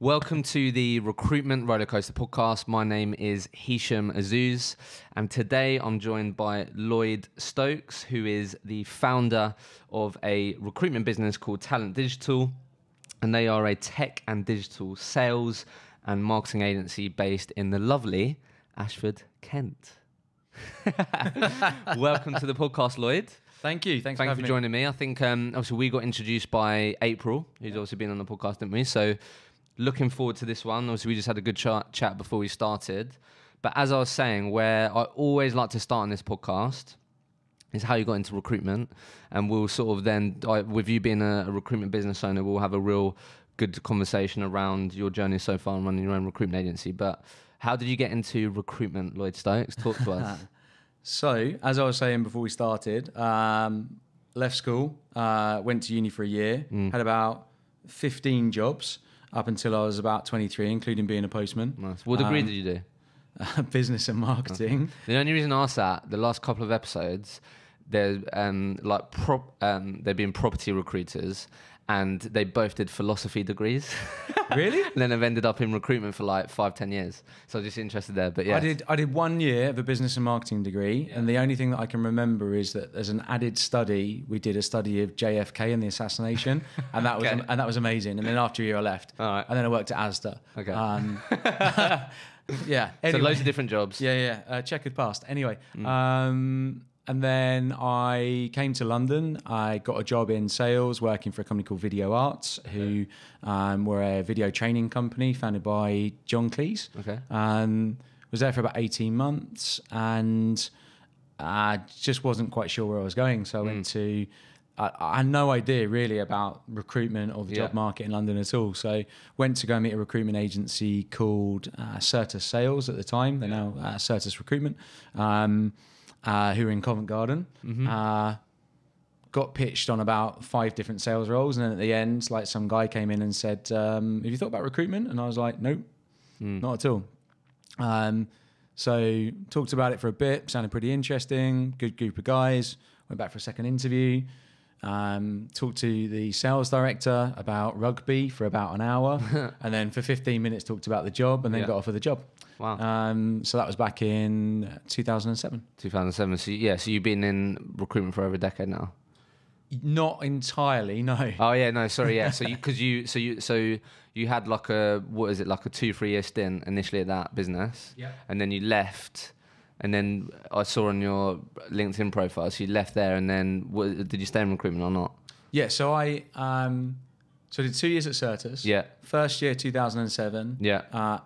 Welcome to the Recruitment Rollercoaster podcast. My name is Hisham Azuz, and today I'm joined by Lloyd Stokes, who is the founder of a recruitment business called Talent Digital, and they are a tech and digital sales and marketing agency based in the lovely Ashford, Kent. Welcome to the podcast, Lloyd. Thank you. Thanks for joining me. I think obviously we got introduced by April, who's obviously been on the podcast, didn't we? So looking forward to this one. Obviously, we just had a good chat before we started. But as I was saying, where I always like to start on this podcast is how you got into recruitment. And we'll sort of then, with you being a recruitment business owner, we'll have a real good conversation around your journey so far and running your own recruitment agency. But how did you get into recruitment, Lloyd Stokes? Talk to us. So, as I was saying before we started, left school, went to uni for a year, had about 15 jobs up until I was about 23, including being a postman. Nice. What degree did you do? Business and marketing. Okay. The only reason I asked that, the last couple of episodes, there's they've been property recruiters, and they both did philosophy degrees. Really? And then have ended up in recruitment for like 5-10 years. So I was just interested there. But yeah, I did 1 year of a business and marketing degree, and the only thing that I can remember is that as an added study, we did a study of JFK and the assassination, and that was and that was amazing. And then after a year, I left. All right. And then I worked at Asda. Okay. Yeah. Anyway. So loads of different jobs. Yeah. Checkered past. Anyway. And then I came to London. I got a job in sales working for a company called Video Arts, who were a video training company founded by John Cleese. Okay. Was there for about 18 months and just wasn't quite sure where I was going. So I went to... I had no idea really about recruitment or the job market in London at all. So went to go meet a recruitment agency called Certus Sales at the time. They're now Certus Recruitment. Who were in Covent Garden, got pitched on about 5 different sales roles. And then at the end, like some guy came in and said, have you thought about recruitment? And I was like, nope, not at all. So talked about it for a bit, sounded pretty interesting, good group of guys, went back for a second interview, talked to the sales director about rugby for about an hour. And then for 15 minutes talked about the job and then got offered the job. Wow. So that was back in 2007. 2007. So you've been in recruitment for over a decade now. Not entirely, no. Oh yeah, no, sorry, yeah. So you had like a 2-3 year stint initially at that business, and then you left, and then I saw on your LinkedIn profile, so you left there, and then did you stay in recruitment or not? Yeah, so I did 2 years at Certus. Yeah. First year 2007. Yeah.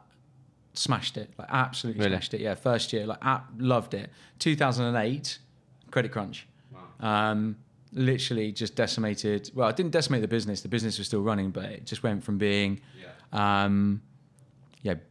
Smashed it, like absolutely smashed it. Yeah, first year, like loved it. 2008, credit crunch. Wow. Literally just decimated. Well, it didn't decimate the business. The business was still running, but it just went from being,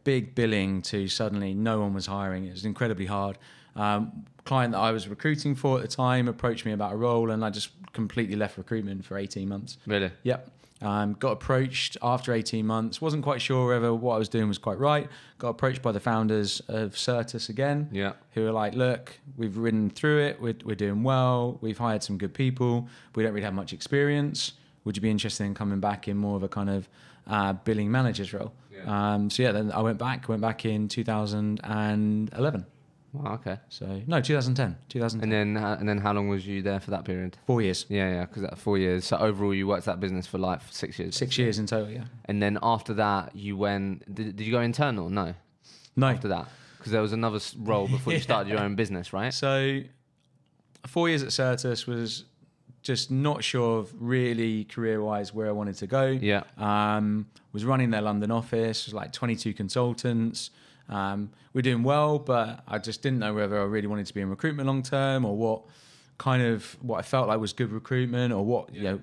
big billing to suddenly no one was hiring. It was incredibly hard. Client that I was recruiting for at the time approached me about a role, and I just completely left recruitment for 18 months. Really? Yep. Got approached after 18 months. Wasn't quite sure whether what I was doing was quite right. Got approached by the founders of Certus again, who were like, look, we've ridden through it. We're doing well. We've hired some good people. We don't really have much experience. Would you be interested in coming back in more of a kind of billing manager's role? Then I went back in 2011. Wow, okay. So, no, 2010. And then how long was you there for that period? 4 years. Yeah, because that's 4 years. So overall, you worked that business for like 6 years. 6 years in total, yeah. And then after that, you went... Did you go internal? No. After that? Because there was another role before you started your own business, right? So 4 years at Certus was just not sure of really career-wise where I wanted to go. Yeah. Was running their London office, was like 22 consultants. We're doing well, but I just didn't know whether I really wanted to be in recruitment long term or what I felt like was good recruitment or what, I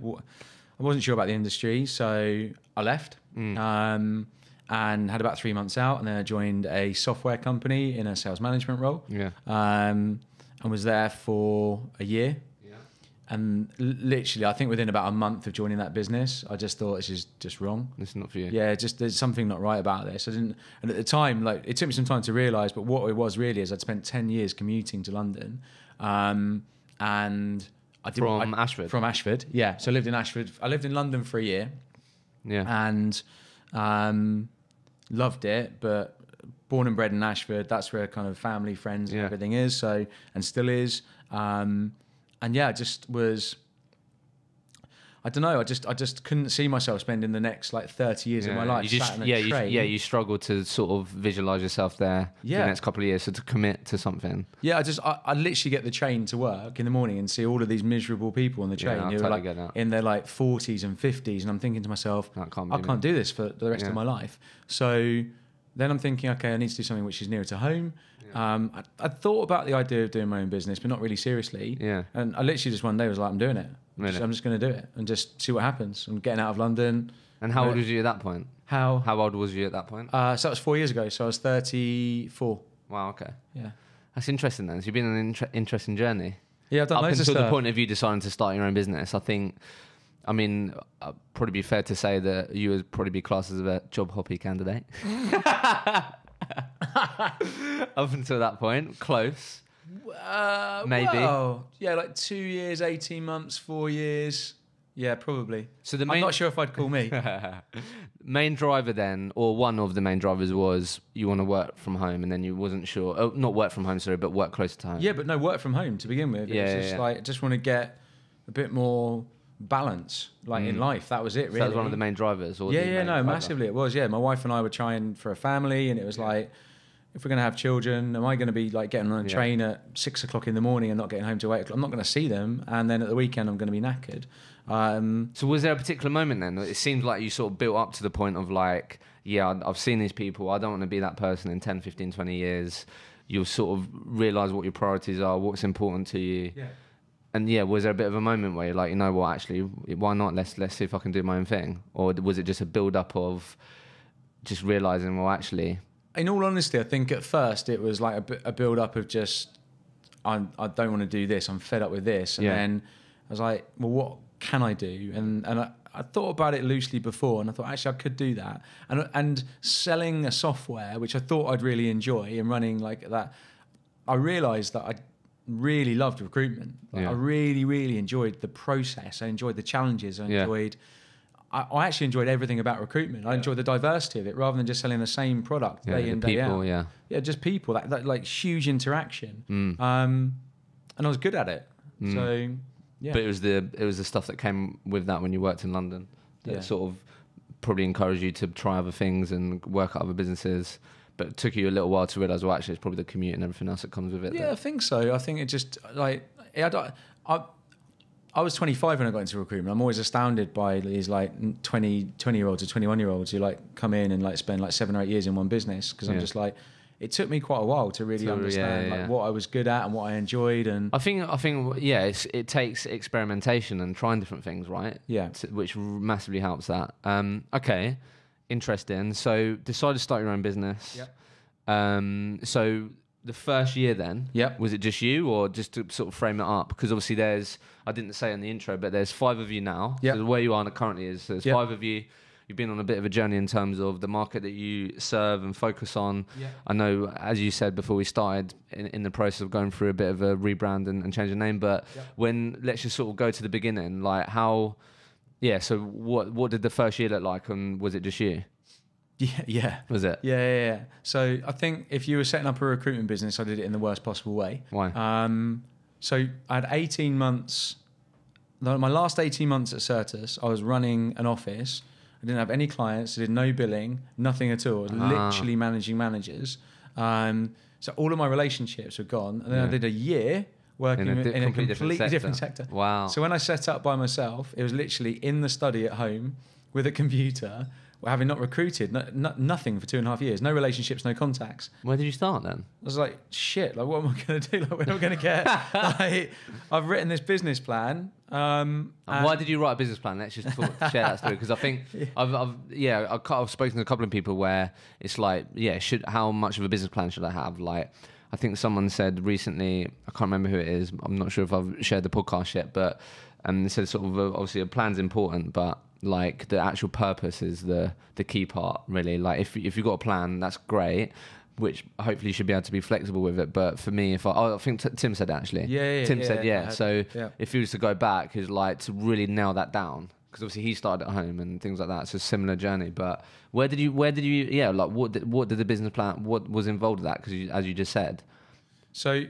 wasn't sure about the industry. So I left, and had about 3 months out, and then I joined a software company in a sales management role. And was there for a year. And literally, I think within about a month of joining that business, I just thought, this is just wrong. This is not for you. Yeah, just there's something not right about this. And at the time, like, it took me some time to realise, but what it was really is I'd spent 10 years commuting to London, and I did Ashford. From Ashford, yeah. So I lived in Ashford. I lived in London for a year, and Loved it, but born and bred in Ashford, that's where kind of family, friends, and everything is. So, and still is. And yeah, just was. I don't know. I just couldn't see myself spending the next like 30 years of my life sat in a train. You struggle to sort of visualize yourself there for the next couple of years, so to commit to something. Yeah, I literally get the train to work in the morning and see all of these miserable people on the train who are like in their like 40s and 50s, and I'm thinking to myself, I can't do this for the rest of my life. So then I'm thinking, okay, I need to do something which is nearer to home. I thought about the idea of doing my own business, but not really seriously. Yeah. And I literally just one day was like, I'm doing it. Really? I'm just going to do it and just see what happens. I'm getting out of London. And how old was you at that point? How old was you at that point? So that was 4 years ago. So I was 34. Wow, okay. Yeah. That's interesting then. So you've been on an interesting journey. Yeah, I've done loads of stuff. Up until the point of you deciding to start your own business, I mean, probably be fair to say that you would probably be classed as a job hoppy candidate. Up until that point, close. Maybe. Well, yeah, like 2 years, 18 months, 4 years. Yeah, probably. So I'm not sure if I'd call me. Main driver then, or one of the main drivers, was you want to work from home, and then you wasn't sure. Oh, not work from home, sorry, but work closer to home. Yeah, but no, work from home to begin with. It's just like, I just want to get a bit more balance, like in life. That was it, really. So that was one of the main drivers? Or massively it was. Yeah, my wife and I were trying for a family, and it was like, if we're going to have children, am I going to be like getting on a train at 6 o'clock in the morning and not getting home till 8 o'clock? I'm not going to see them. And then at the weekend, I'm going to be knackered. So was there a particular moment then? It seemed like you sort of built up to the point of like, I've seen these people. I don't want to be that person in 10, 15, 20 years. You'll sort of realise what your priorities are, what's important to you. Yeah. And was there a bit of a moment where you're like, you know what, actually, why not? Let's see if I can do my own thing. Or was it just a build-up of just realising, well, actually... In all honesty, I think at first it was like a build-up of just, I don't want to do this. I'm fed up with this. And then I was like, well, what can I do? And I thought about it loosely before, and I thought, actually, I could do that. And selling a software, which I thought I'd really enjoy, and running like that, I realised that I really loved recruitment. I really, really enjoyed the process. I enjoyed the challenges. I actually enjoyed everything about recruitment. I enjoyed the diversity of it, rather than just selling the same product day in, day out. Yeah, just people, that like huge interaction. And I was good at it. So, yeah. But it was the stuff that came with that when you worked in London that sort of probably encouraged you to try other things and work at other businesses. But it took you a little while to realise, well, actually, it's probably the commute and everything else that comes with it. Yeah, I think so. I think it just, like, I was 25 when I got into recruitment. I'm always astounded by these like 20-year-olds or 21-year-olds who like come in and like spend like 7 or 8 years in one business, because I'm just like, it took me quite a while to really understand what I was good at and what I enjoyed. And I think it takes experimentation and trying different things, right? Yeah, which massively helps that. Okay, interesting. So decided to start your own business. Yeah. So the first year then, was it just you, or just to sort of frame it up? Because obviously I didn't say in the intro, but there's 5 of you now. So where you are currently is there's 5 of you. You've been on a bit of a journey in terms of the market that you serve and focus on. I know, as you said before we started, in the process of going through a bit of a rebrand and change of name, but let's just sort of go to the beginning, like how, so what did the first year look like, and was it just you? Yeah. Was it? Yeah. So I think if you were setting up a recruitment business, I did it in the worst possible way. Why? So I had 18 months, my last 18 months at Certus, I was running an office. I didn't have any clients. I did no billing, nothing at all. Literally managing managers. So all of my relationships were gone. And then I did a year working in a completely different sector. Wow. So when I set up by myself, it was literally in the study at home with a computer, having not recruited, nothing for 2.5 years, no relationships, no contacts. Where did you start then? I was like, shit, like what am I going to do? Like, when am I going to get? Like, I've written this business plan. And why did you write a business plan? Let's just share that story, because I think I've spoken to a couple of people where it's like, how much of a business plan should I have? Like, I think someone said recently, I can't remember who it is. I'm not sure if I've shared the podcast yet, but they said sort of obviously a plan's important, but like the actual purpose is the key part, really. Like if you've got a plan, that's great, which hopefully you should be able to be flexible with it. But for me, I think Tim said actually. Tim said. So if he was to go back, is like to really nail that down, because obviously he started at home and things like that. It's a similar journey. But where did you, yeah, like what did the business plan, what was involved with that? Because as you just said. So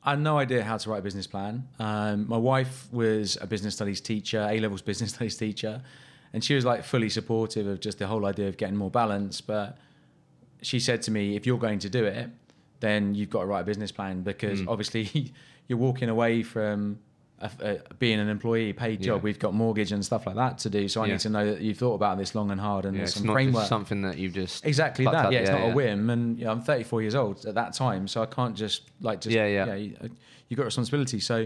I had no idea how to write a business plan. My wife was a business studies teacher, A-levels business studies teacher, and she was like fully supportive of just the whole idea of getting more balance. But she said to me, if you're going to do it, then you've got to write a business plan, because obviously you're walking away from being an employee, paid job. We've got mortgage and stuff like that to do. So I need to know that you've thought about this long and hard, and there's some framework. It's not just something that you've just exactly that. Yeah, it's not a whim. And I'm 34 years old at that time, so I can't just you've got responsibility. So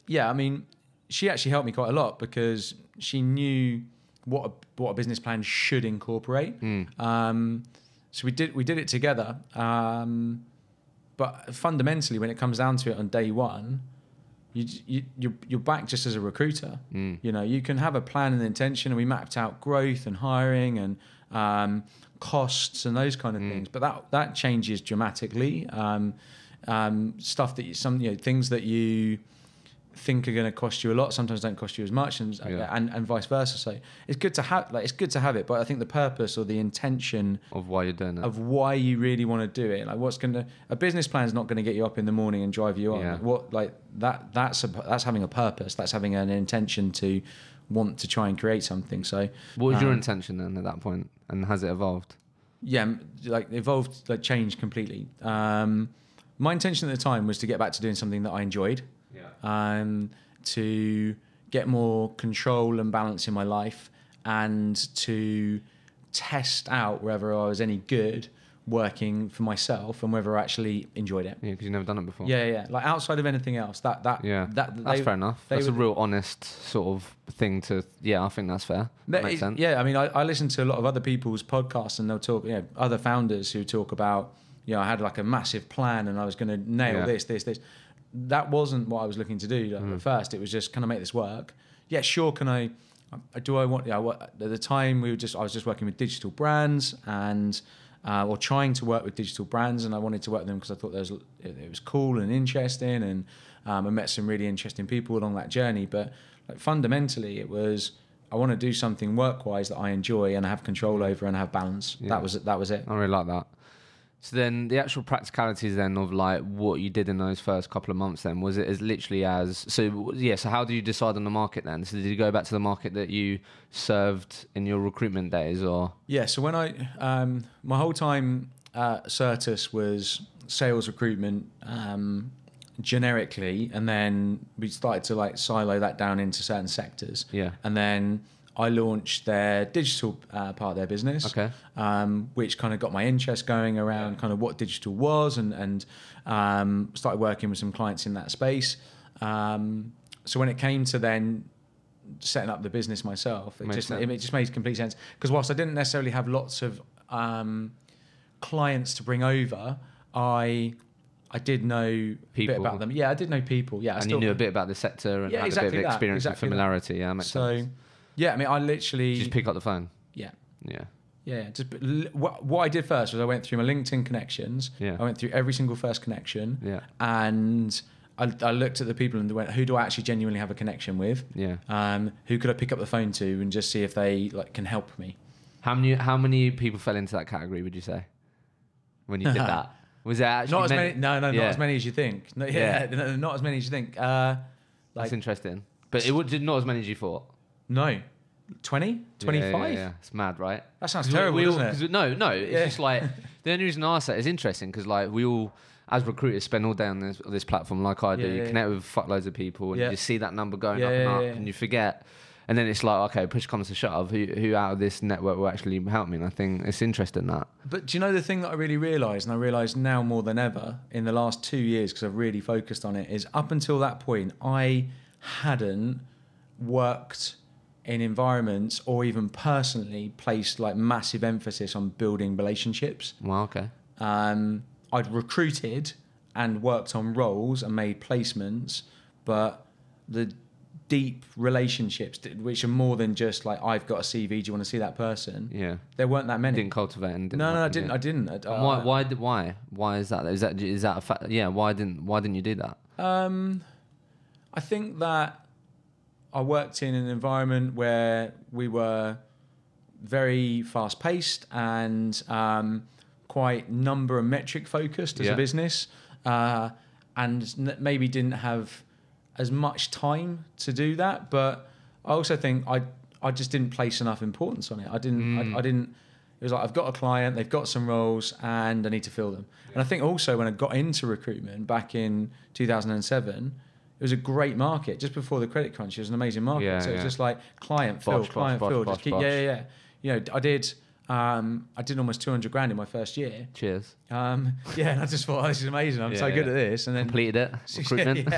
yeah, I mean, she actually helped me quite a lot, because she knew what a business plan should incorporate. So we did it together. But fundamentally, when it comes down to it on day one, you're back just as a recruiter. You know, you can have a plan and intention, and we mapped out growth and hiring and costs and those kind of things. But that changes dramatically. Stuff that things that you think are going to cost you a lot sometimes don't cost you as much, and vice versa. So it's good to have it, but I think the purpose or the intention of why you're doing it, of why you really want to do it, like a business plan is not going to get you up in the morning and drive you on. That's having a purpose, that's having an intention to want to try and create something. So what was your intention then at that point, and has it evolved? Changed completely. My intention at the time was to get back to doing something that I enjoyed. To get more control and balance in my life, and to test out whether I was any good working for myself and whether I actually enjoyed it. Yeah, because you've never done it before. Yeah. Like outside of anything else, that's fair enough. That's a real honest sort of thing to. Yeah, I think that's fair. That makes sense. Yeah, I mean, I listen to a lot of other people's podcasts, and they'll talk. Other founders who talk about. I had like a massive plan, and I was going to nail this. That wasn't what I was looking to do at first. It was just, can I make this work? Yeah, sure. Can I? Do I want? At the time, I was just working with digital brands and or trying to work with digital brands, and I wanted to work with them because I thought it was cool and interesting, and I met some really interesting people along that journey. But fundamentally, it was, I want to do something work-wise that I enjoy and I have control over and have balance. Yeah. That was it. I really like that. So then the actual practicalities then of like what you did in those first couple of months then, was it as literally as, so how do you decide on the market then? So did you go back to the market that you served in your recruitment days, or? Yeah, so when my whole time at Certus was sales recruitment generically, and then we started to silo that down into certain sectors. Yeah. And then I launched their digital part of their business, which kind of got my interest going around kind of what digital was, and started working with some clients in that space. So when it came to then setting up the business myself, it just made complete sense. Because whilst I didn't necessarily have lots of clients to bring over, I did know a bit about them. Yeah, I did know people. Yeah, and you knew a bit about the sector and had a bit of experience and familiarity. Yeah, makes sense. Yeah, I mean, I literally... Just pick up the phone. Yeah. Just what I did first was I went through my LinkedIn connections. Yeah. I went through every single first connection. Yeah. And I looked at the people and went, who do I actually genuinely have a connection with? Yeah. Who could I pick up the phone to and just see if they can help me? How many people fell into that category, would you say, when you did that? Was it actually not as many? No, not as many as you think. No, not as many as you think. That's interesting. But it did not as many as you thought. No. 20? 25? Yeah. It's mad, right? That sounds terrible, doesn't it? No. It's just like, the only reason I say it's interesting because we all, as recruiters, spend all day on this platform like I do. You connect with fuckloads of people and you just see that number going up and up and you forget. And then it's like, okay, push comes to shove. Who out of this network will actually help me? And I think it's interesting that. But do you know the thing that I really realised, and I realise now more than ever in the last 2 years because I've really focused on it, is up until that point, I hadn't worked in environments or even personally placed massive emphasis on building relationships. Wow, okay. I'd recruited and worked on roles and made placements, but the deep relationships, which are more than just I've got a CV, do you want to see that person? Yeah. There weren't that many. Didn't cultivate and didn't. No, I didn't. I didn't. Why is that? Is that a fact? Yeah. Why didn't you do that? I think that I worked in an environment where we were very fast paced and quite number and metric focused as a business, and maybe didn't have as much time to do that. But I also think I just didn't place enough importance on it. I didn't. It was like, I've got a client, they've got some roles, and I need to fill them. And I think also when I got into recruitment back in 2007, it was a great market. Just before the credit crunch, it was an amazing market. So it's just like client fill. You know, I did almost 200 grand in my first year. Cheers. And I just thought, oh, this is amazing. I'm so good at this. And then completed it. Recruitment.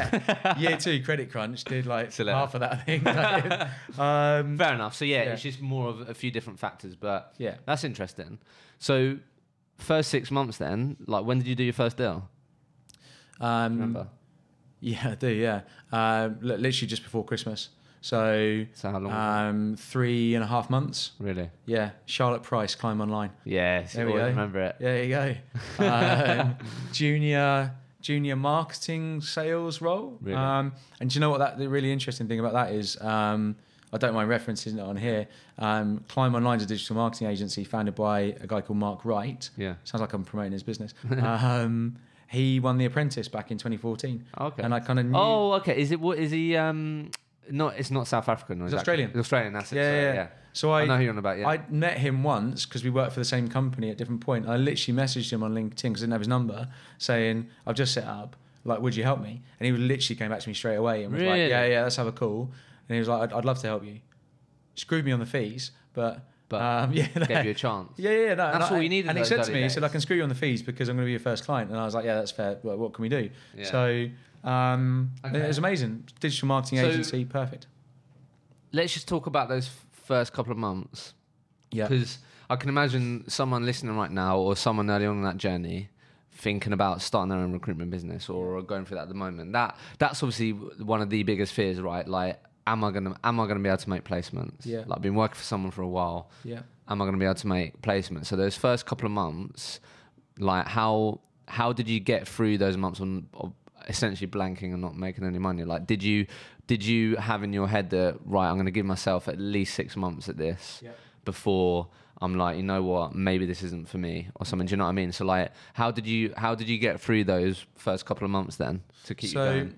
Year 2 credit crunch did like half of that, I think. Fair enough. So it's just more of a few different factors, but that's interesting. So first 6 months then, like when did you do your first deal? Remember? Yeah, I do. Yeah, literally just before Christmas. So how long? 3.5 months. Really? Yeah. Charlotte Price, Climb Online. Yes, there we go. Remember it. There you go. Junior marketing sales role. Really? And do you know what the really interesting thing about that is? I don't mind referencing it on here. Climb Online is a digital marketing agency founded by a guy called Mark Wright. Yeah. Sounds like I'm promoting his business. He won The Apprentice back in 2014. Okay. And I kind of knew. Oh, okay. Is he? It's not South African. It's Australian. It's Australian. That's it. Yeah. So I know who you're on about. Yeah. I met him once because we worked for the same company at different point. I literally messaged him on LinkedIn because I didn't have his number, saying I've just set up. Like, would you help me? And he literally came back to me straight away and was like, yeah, let's have a call. And he was like, I'd love to help you. Screwed me on the fees, but gave you a chance. No, that's all you needed. And he said to me, he said, I can screw you on the fees because I'm going to be your first client. And I was like, yeah, that's fair. Well, what can we do? Yeah. So it was amazing. Digital marketing agency, perfect. Let's just talk about those first couple of months. Yeah. Because I can imagine someone listening right now or someone early on in that journey thinking about starting their own recruitment business or going through that at the moment. That's obviously one of the biggest fears, right? Like, am I gonna be able to make placements? Yeah. Like, I've been working for someone for a while. Yeah. Am I gonna be able to make placements? So those first couple of months, like how did you get through those months of essentially blanking and not making any money? Like, did you have in your head that, right, I'm gonna give myself at least 6 months at this before I'm like, you know what, maybe this isn't for me or something? Do you know what I mean? So like, how did you get through those first couple of months then to keep you going?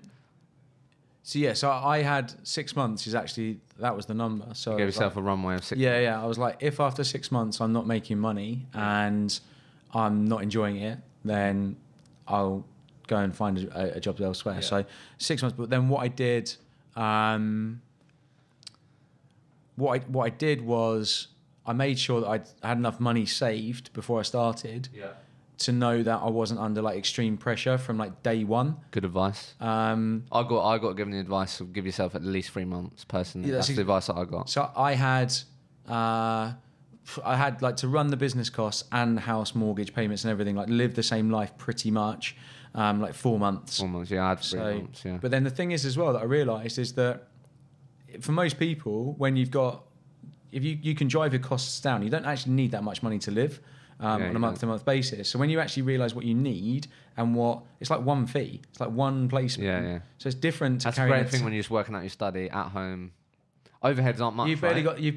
So I had 6 months that was the number. So you gave yourself a runway of 6 months. Yeah. I was like, if after 6 months I'm not making money and I'm not enjoying it, then I'll go and find a job elsewhere. Yeah. So 6 months, but then what I did was I made sure that I had enough money saved before I started to know that I wasn't under like extreme pressure from like day one. Good advice. I got given the advice of give yourself at least 3 months personally. That's the advice that I got. So I had like to run the business costs and house mortgage payments and everything, like live the same life pretty much, like 4 months. 4 months, yeah, I had 3 months, yeah. But then the thing is as well that I realised is that for most people, when if you can drive your costs down, you don't actually need that much money to live on a month-to-month basis. So when you actually realise what you need and it's like one fee, it's like one placement. Yeah. So it's different. That's a great thing when you're just working out your study at home. Overheads aren't much. You've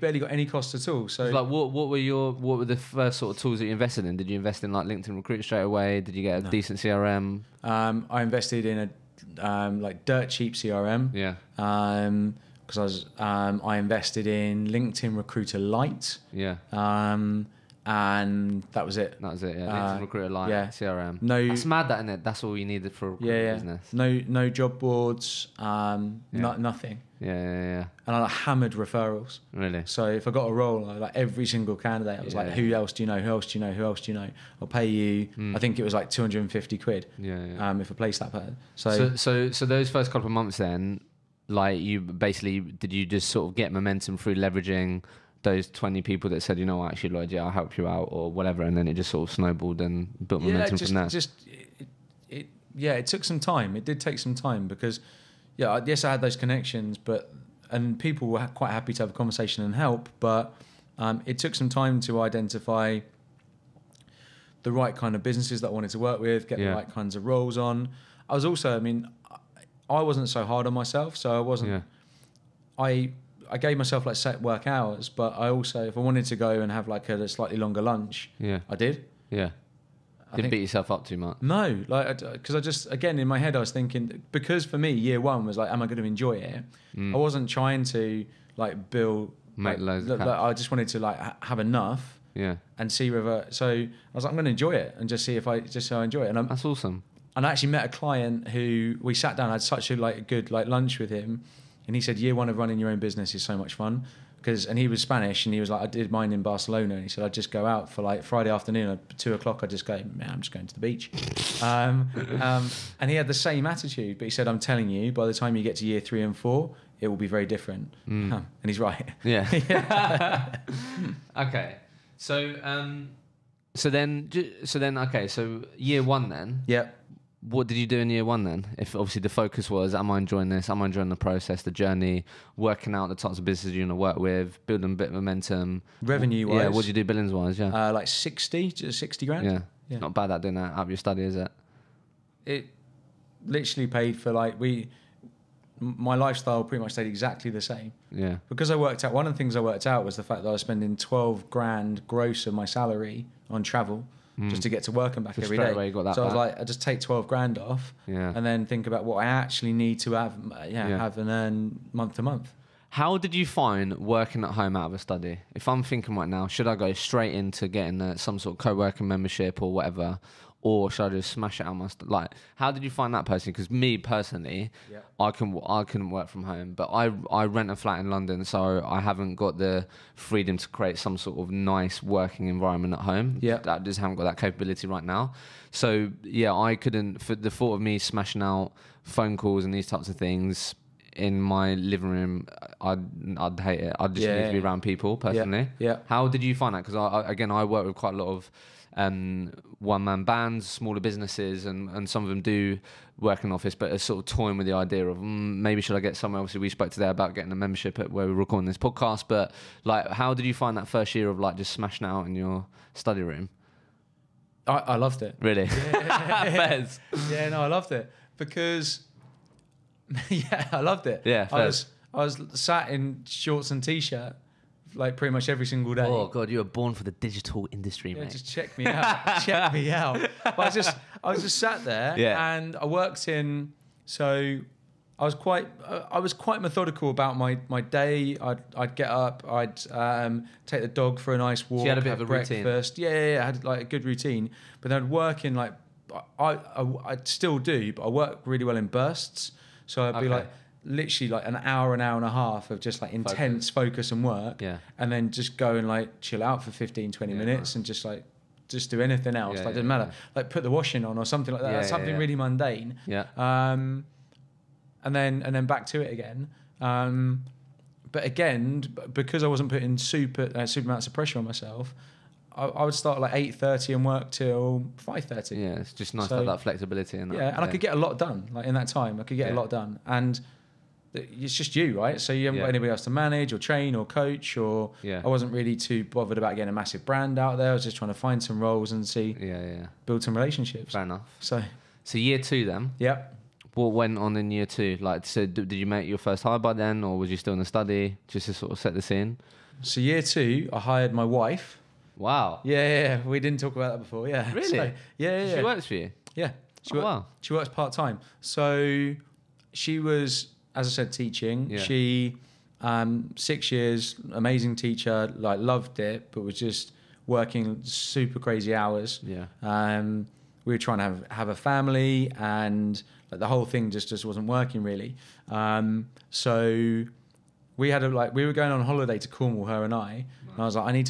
barely got any costs at all. So like, what were the first sort of tools that you invested in? Did you invest in like LinkedIn Recruit straight away? Did you get a decent CRM? I invested in a like dirt cheap CRM. Yeah. Because I invested in LinkedIn Recruiter Lite. Yeah. And that was it. Yeah. LinkedIn Recruiter Lite, CRM. That's mad, that, isn't it? That's all you needed for a business. No job boards. Nothing. Yeah. And I hammered referrals. Really? So if I got a role, like every single candidate, I was like, who else do you know? Who else do you know? Who else do you know? I'll pay you. I think it was like 250 quid. Yeah. If I place that person. So those first couple of months then, like, you basically, did you just sort of get momentum through leveraging those 20 people that said, you know what, actually, Lloyd, I'll help you out or whatever, and then it just sort of snowballed and built momentum from that? It took some time. It did take some time because, yes, I had those connections, and people were quite happy to have a conversation and help, but it took some time to identify the right kind of businesses that I wanted to work with, get the right kinds of roles on. I was also, I wasn't so hard on myself, so I wasn't. I gave myself like set work hours, but I also, if I wanted to go and have like a slightly longer lunch, I did. Yeah. Didn't beat yourself up too much. No, like, because I just, again, in my head, I was thinking, because for me, year one was like, am I going to enjoy it? I wasn't trying to like build, make loads of cash. I just wanted to like have enough. Yeah. And see whether, so I was like, I'm going to enjoy it and just see if I, just so I enjoy it. And that's awesome. And I actually met a client who we sat down, I had such a like good like lunch with him. And he said, year one of running your own business is so much fun. And he was Spanish, and he was like, I did mine in Barcelona. And he said, I'd just go out for like Friday afternoon at 2:00. I'd just go, man, I'm just going to the beach. And he had the same attitude, but he said, I'm telling you, by the time you get to year 3 and 4, it will be very different. And he's right. Yeah. Okay. So then, okay. So year one then. Yep. What did you do in year one then? If obviously the focus was, am I enjoying this? Am I enjoying the process, the journey, working out the types of businesses you're going to work with, building a bit of momentum? Revenue-wise? Yeah, what did you do billings-wise? Yeah. Like 60 grand? Yeah. It's not bad that doing that out of your study, is it? It literally paid for like, my lifestyle pretty much stayed exactly the same. Yeah. Because one of the things I worked out was the fact that I was spending 12 grand gross of my salary on travel. Just to get to work and back every day. Away you got that so back. I was like, I just take 12 grand off and then think about what I actually need to have and earn month to month. How did you find working at home out of a study? If I'm thinking right now, should I go straight into getting some sort of co-working membership or whatever? Or should I just smash it out like? How did you find that personally? Because me personally, I couldn't work from home, but I rent a flat in London, so I haven't got the freedom to create some sort of nice working environment at home. Yeah, I just haven't got that capability right now. So yeah, I couldn't. For the thought of me smashing out phone calls and these types of things in my living room, I'd hate it. I'd just need to be around people personally. Yeah. How did you find that? Because I work with quite a lot of one-man bands, smaller businesses, and some of them do work in office, but are sort of toying with the idea of maybe should I get somewhere. Obviously, we spoke today about getting a membership at where we're recording this podcast, but like, how did you find that first year of like just smashing out in your study room? I loved it. Really? Yeah, yeah, no, I loved it because I loved it. Yeah, I was sat in shorts and t-shirt like pretty much every single day. Oh god, you were born for the digital industry, mate. Just check me out. Check me out. But I was just sat there and I worked in, so I was quite methodical about my day. I'd get up, I'd take the dog for a nice walk. So you had a bit of a breakfast. routine. Yeah, I had like a good routine. But then I'd work in like I still do, but I work really well in bursts. So I'd be like literally like an hour and a half of just like intense focus and work, and then just go and like chill out for 15-20 minutes and just do anything else. Like doesn't matter. Like put the washing on or something like that. That's something really mundane. And then back to it again. But again, because I wasn't putting super amounts of pressure on myself, I would start at like 8:30 and work till 5:30. Yeah, it's just nice to have that flexibility. And I could get a lot done. Like in that time, I could get a lot done. And it's just you, right? So you haven't got anybody else to manage or train or coach or I wasn't really too bothered about getting a massive brand out there. I was just trying to find some roles and build some relationships. Fair enough. So year 2 then? Yep. What went on in year 2? Like, so did you make your first hire by then, or was you still in the study? Just to sort of set the scene. So year 2, I hired my wife. Wow. Yeah. We didn't talk about that before. Yeah. Really? So, yeah. She works for you? Yeah. She works part-time. So she was, as I said, teaching. Yeah. She, 6 years, amazing teacher, like loved it, but was just working super crazy hours. Yeah. We were trying to have a family, and like the whole thing just wasn't working really. So we were going on holiday to Cornwall, her and I. And I was like, I need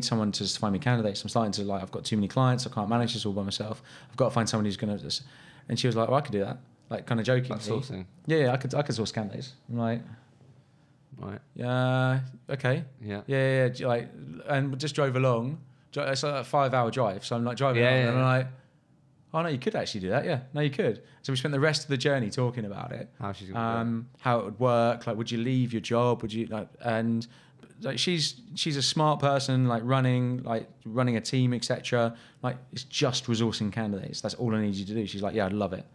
someone to find me candidates. I'm starting to I've got too many clients. I can't manage this all by myself. I've got to find someone who's going to. And she was like, well, I could do that. Like kind of jokingly. Like sourcing. Yeah, I could source candidates. I'm like, right. Yeah. Okay. Yeah. Yeah. Like, and we just drove along. It's like a 5-hour drive. So I'm like driving along, and I'm like, oh no, you could actually do that. Yeah, no, you could. So we spent the rest of the journey talking about it. How she's gonna how it would work. Like, would you leave your job? Would you like she's a smart person, like running a team, etc. Like it's just resourcing candidates. That's all I need you to do. She's like, yeah, I'd love it.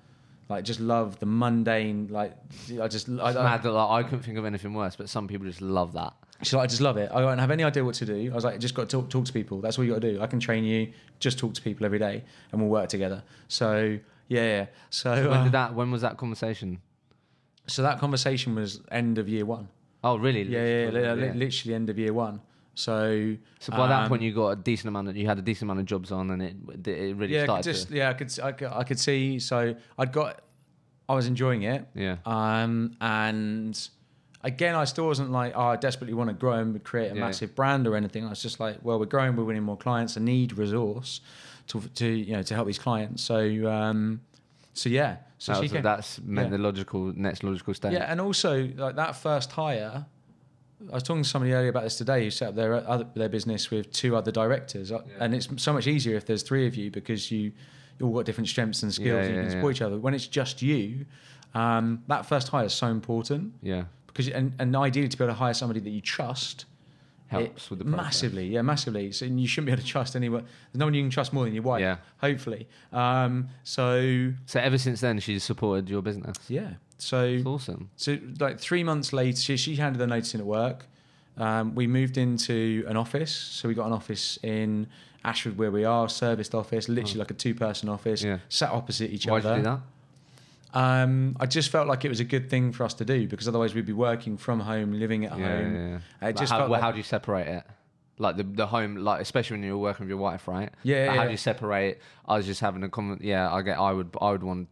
Like, just love the mundane. Like, It's mad that like, I couldn't think of anything worse, but some people just love that. She's like, I just love it. I don't have any idea what to do. I was like, just got to talk to people. That's all you got to do. I can train you. Just talk to people every day, and we'll work together. So yeah. So when was that conversation? So that conversation was end of year 1. Oh, really? Yeah, literally end of year 1. So by that point, you got a decent amount. You had a decent amount of jobs on, and it really started. I could see. So I was enjoying it. Yeah. And again, I still wasn't like, I desperately want to grow and create a massive brand or anything. I was just like, well, we're growing, we're winning more clients. I need resource to help these clients. So yeah. So that's meant the next logical step. Yeah, and also like that first hire. I was talking to somebody earlier about this today who set up their business with 2 other directors, and it's so much easier if there's 3 of you because you all got different strengths and skills. You can support each other. When it's just you, that first hire is so important. Yeah. Because and ideally to be able to hire somebody that you trust helps with the process. Massively. So you shouldn't be able to trust anyone. There's no one you can trust more than your wife. Yeah. Hopefully. So ever since then, she's supported your business. Yeah. So that's awesome. So like 3 months later, she handed her notice in at work. We moved into an office. So we got an office in Ashford where we are, serviced office, literally like a 2-person office, sat opposite each other. Why'd you do that? I just felt like it was a good thing for us to do because otherwise we'd be working from home, living at home. Yeah. How do you separate it? Like the home, like especially when you're working with your wife, right? Yeah. How do you separate? I was just having a comment. Yeah, I would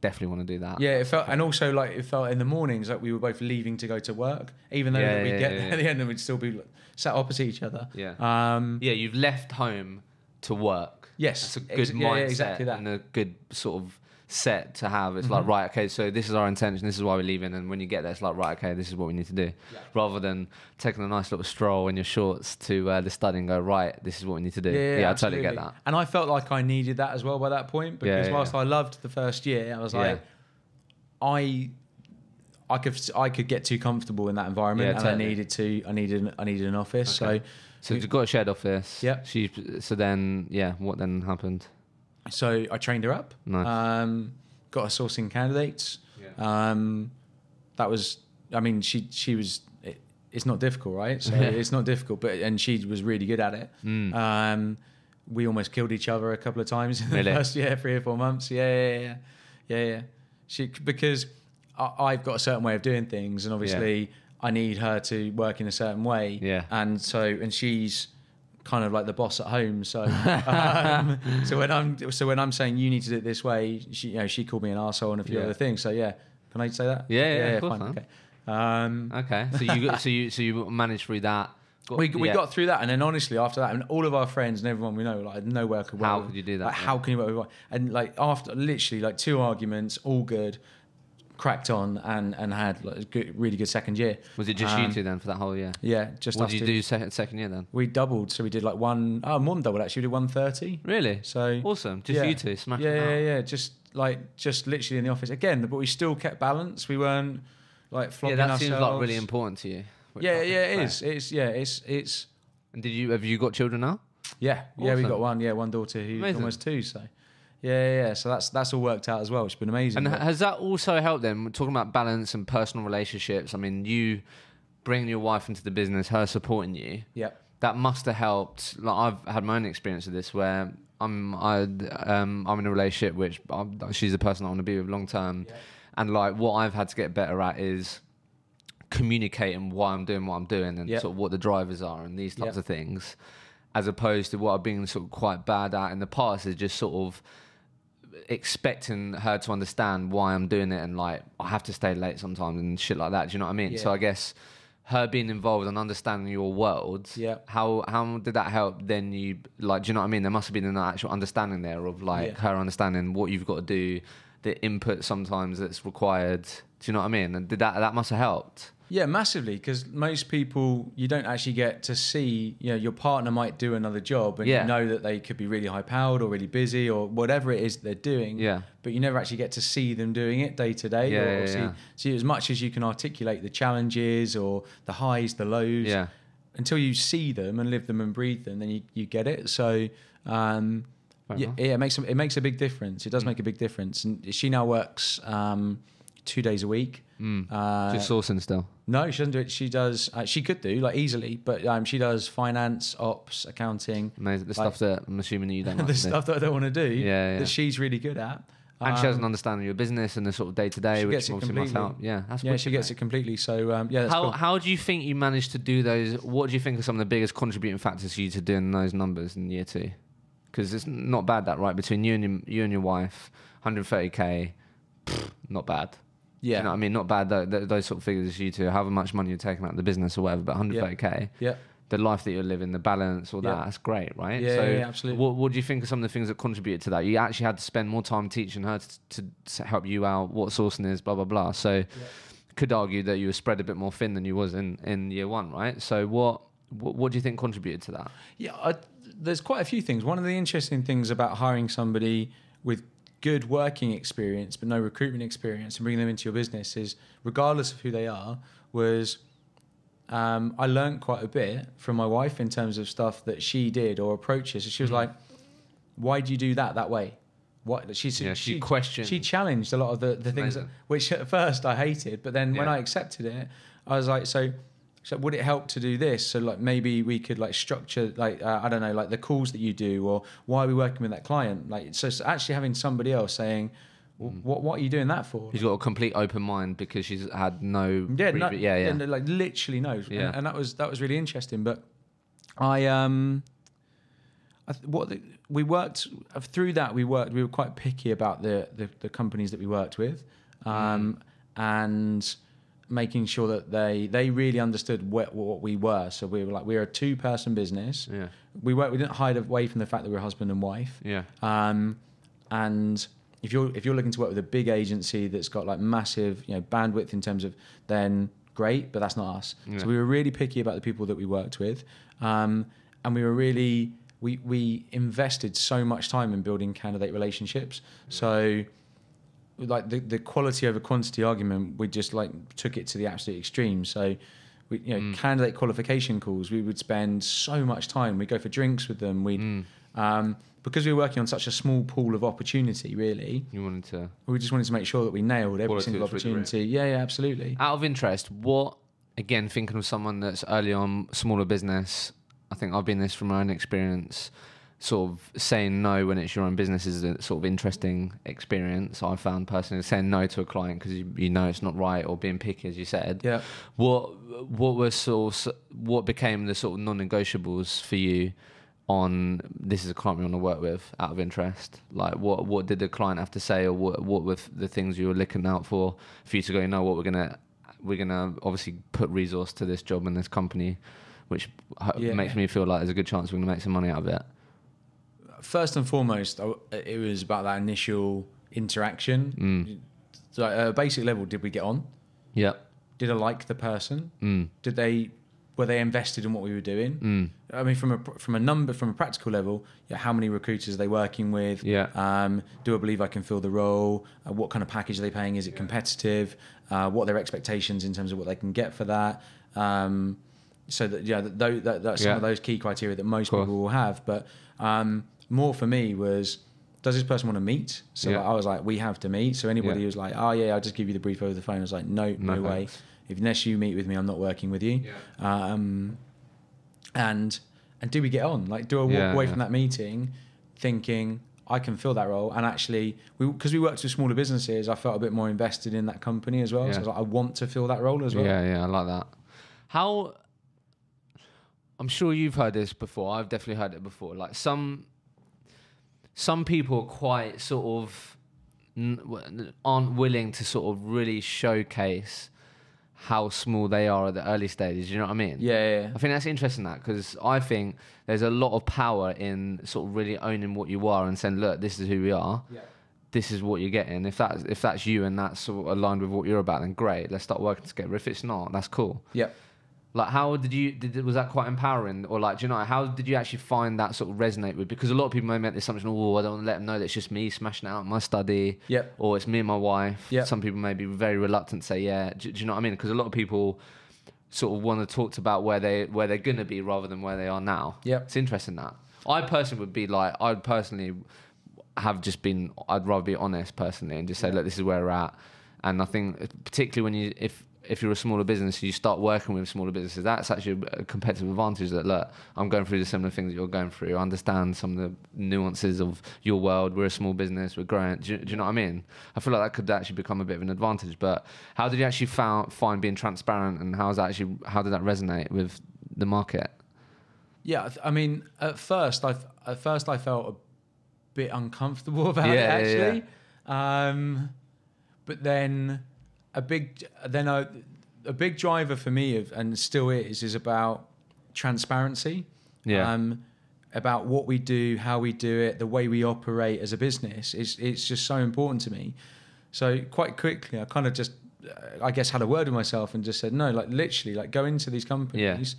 definitely want to do that. Yeah, it felt in the mornings like we were both leaving to go to work, even though we'd get there at the end and we'd still be like, sat opposite each other. Yeah. You've left home to work. Yes, it's a good mindset exactly that. And a good sort of set to have. It's like, right, okay, so this is our intention, this is why we're leaving, and when you get there it's like, right, okay, this is what we need to do, rather than taking a nice little stroll in your shorts to the study and go, right, this is what we need to do. I totally get that. And I felt like I needed that as well by that point because whilst I loved the first year, I was like, I could get too comfortable in that environment, and totally. I needed an office. Okay. So you've got a shared office. Yeah. What then happened? So I trained her up. Nice. Got her sourcing candidates. Yeah. That was, I mean, she was. It's not difficult, right? So it's not difficult, and she was really good at it. We almost killed each other a couple of times in the first 3 or 4 months. Yeah. Because I've got a certain way of doing things, and obviously I need her to work in a certain way. Yeah. And she's kind of like the boss at home. So so when I'm saying you need to do it this way, she called me an arsehole and a few other things. So can I say that? Yeah, of course, fine. Okay. So you managed through that. We got through that, and then honestly after that, and all of our friends and everyone we know, like nowhere could work. How could you do that? Like, how can you work with? And like after literally like 2 arguments, all good, cracked on and had like a really good second year. Was it just you two then for that whole year? Yeah, just what us did you two. do second year then? We doubled, so we did like more than doubled actually. We did 130. Really? So awesome. Just you two smashing out. Yeah. Just literally in the office again, but we still kept balance. We weren't like flogging ourselves. Yeah, that seems like really important to you. It is. It's. And have you got children now? Yeah, awesome. we got one daughter who's amazing. Almost 2. So. Yeah. So that's all worked out as well. It's been amazing. And has that also helped then? We're talking about balance and personal relationships. I mean, you bringing your wife into the business, her supporting you. Yeah. That must have helped. Like I've had my own experience of this, where I'm in a relationship which she's the person I want to be with long term, and like what I've had to get better at is communicating why I'm doing what I'm doing and sort of what the drivers are and these types of things, as opposed to what I've been sort of quite bad at in the past is just sort of expecting her to understand why I'm doing it, and like I have to stay late sometimes and shit like that. Do you know what I mean? So I guess her being involved and understanding your world, how did that help then? You like, do you know what I mean? There must have been an actual understanding there of like her understanding what you've got to do, the input sometimes that's required. Do you know what I mean? And that must have helped? Yeah, massively, because most people, you don't actually get to see, your partner might do another job and you know that they could be really high-powered or really busy or whatever it is they're doing, but you never actually get to see them doing it day to day. See as much as you can articulate the challenges or the highs, the lows, until you see them and live them and breathe them, then you get it. So Yeah, it makes a big difference. It does make a big difference. And she now works 2 days a week. Just sourcing still. No, she doesn't do it. She does. She could do like easily, but she does finance, ops, accounting. Amazing. The stuff that I'm assuming you don't like the to stuff that I don't want to do. Yeah. That she's really good at. And she has an understanding of your business and the sort of day to day, which obviously must help. Yeah, that's she gets it completely. So that's cool. How do you think you managed to do those? What do you think are some of the biggest contributing factors for you to doing those numbers in year 2? Because it's not bad that, right? Between you and your wife, 130k, not bad. Yeah, you know what I mean, not bad. Those sort of figures you two, however much money you're taking out of the business or whatever, but 130k. Yeah. The life that you're living, the balance, all that, that's great, right? Yeah, yeah, absolutely. What do you think are some of the things that contributed to that? You actually had to spend more time teaching her to help you out, what sourcing is, blah, blah, blah. So could argue that you were spread a bit more thin than you was in year 1, right? So what do you think contributed to that? Yeah, there's quite a few things. One of the interesting things about hiring somebody with good working experience but no recruitment experience and bringing them into your business is, regardless of who they are, was... I learned quite a bit from my wife in terms of stuff that she did or approaches. She was like, "Why do you do that way?" What she questioned. She challenged a lot of the things which at first I hated, but then when I accepted it, I was like, "So would it help to do this? So like maybe we could like structure like I don't know, like the calls that you do, or why are we working with that client? Like so actually having somebody else saying." What are you doing that for? She's got a complete open mind because she's had no... like literally no. Yeah. And that was really interesting. But we worked through that. We were quite picky about the companies that we worked with, and making sure that they really understood what we were. So we were a 2-person business. Yeah. We didn't hide away from the fact that we were husband and wife. Yeah. And if you're looking to work with a big agency that's got like massive bandwidth in terms of, then great, but that's not us. Yeah. So we were really picky about the people that we worked with, and we were really we invested so much time in building candidate relationships. So like the quality over quantity argument, we just like took it to the absolute extreme. So we candidate qualification calls, we would spend so much time. We'd go for drinks with them. Because we were working on such a small pool of opportunity, really. We just wanted to make sure that we nailed every single opportunity. Yeah, absolutely. Out of interest, again, thinking of someone that's early on, smaller business, I think I've been this from my own experience, sort of saying no when it's your own business is a sort of interesting experience. I found personally saying no to a client because you know it's not right, or being picky, as you said. Yeah. What became the sort of non-negotiables for you on this is a client we want to work with, out of interest? Like what did the client have to say, or what were the things you were looking out for you to go, what we're gonna obviously put resource to this job and this company, which makes me feel like there's a good chance we're gonna make some money out of it? First and foremost, it was about that initial interaction. So at a basic level, did we get on? Yeah. Did I like the person? Were they invested in what we were doing? I mean, from a practical level, how many recruiters are they working with? Yeah. Do I believe I can fill the role? What kind of package are they paying? Is it competitive? What are their expectations in terms of what they can get for that? So that's some of those key criteria that most people will have. But more for me was, does this person want to meet? So I was like, we have to meet. So anybody who's like, oh yeah, I'll just give you the brief over the phone. I was like, no way. Unless you meet with me, I'm not working with you. Yeah. And do we get on? Like, do I walk away from that meeting thinking I can fill that role? And actually, because we worked with smaller businesses, I felt a bit more invested in that company as well. Yeah. So I was like, I want to fill that role as well. Yeah, I like that. I'm sure you've heard this before. I've definitely heard it before. Like some people are quite sort of aren't willing to sort of really showcase how small they are at the early stages. You know what I mean? Yeah. I think that's interesting, that, because I think there's a lot of power in sort of really owning what you are and saying, look, this is who we are. Yeah. This is what you're getting. If that's you and that's sort of aligned with what you're about, then great. Let's start working together. If it's not, that's cool. Yeah. Like, how was that quite empowering? Or like, do you know, how did you actually find that sort of resonate with? Because a lot of people may make the assumption, I don't want to let them know that it's just me smashing it out in my study. Yep. Or it's me and my wife. Yep. Some people may be very reluctant to say, yeah. Do you know what I mean? Because a lot of people sort of want to talk about where they're going to be rather than where they are now. Yep. It's interesting that. I personally would be like, I'd personally have just been, I'd rather be honest personally and just say, look, this is where we're at. And I think particularly when you, if you're a smaller business, you start working with smaller businesses, that's actually a competitive advantage that, look, I'm going through the similar things that you're going through. I understand some of the nuances of your world. We're a small business. We're growing. Do you know what I mean? I feel like that could actually become a bit of an advantage. But how did you actually find being transparent, and how did that resonate with the market? Yeah, I mean, at first I felt a bit uncomfortable about it actually. But then a big driver for me and still is about transparency. About what we do, how we do it, the way we operate as a business. It's just so important to me. So quite quickly I kind of just I guess had a word with myself and just said, no, like literally, like go into these companies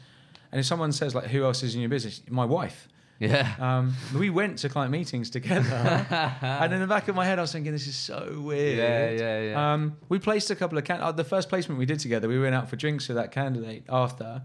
and if someone says like, who else is in your business? My wife. Yeah. We went to client meetings together, and in the back of my head, I was thinking, "This is so weird." Yeah. We placed a couple of the first placement we did together. We went out for drinks with that candidate after,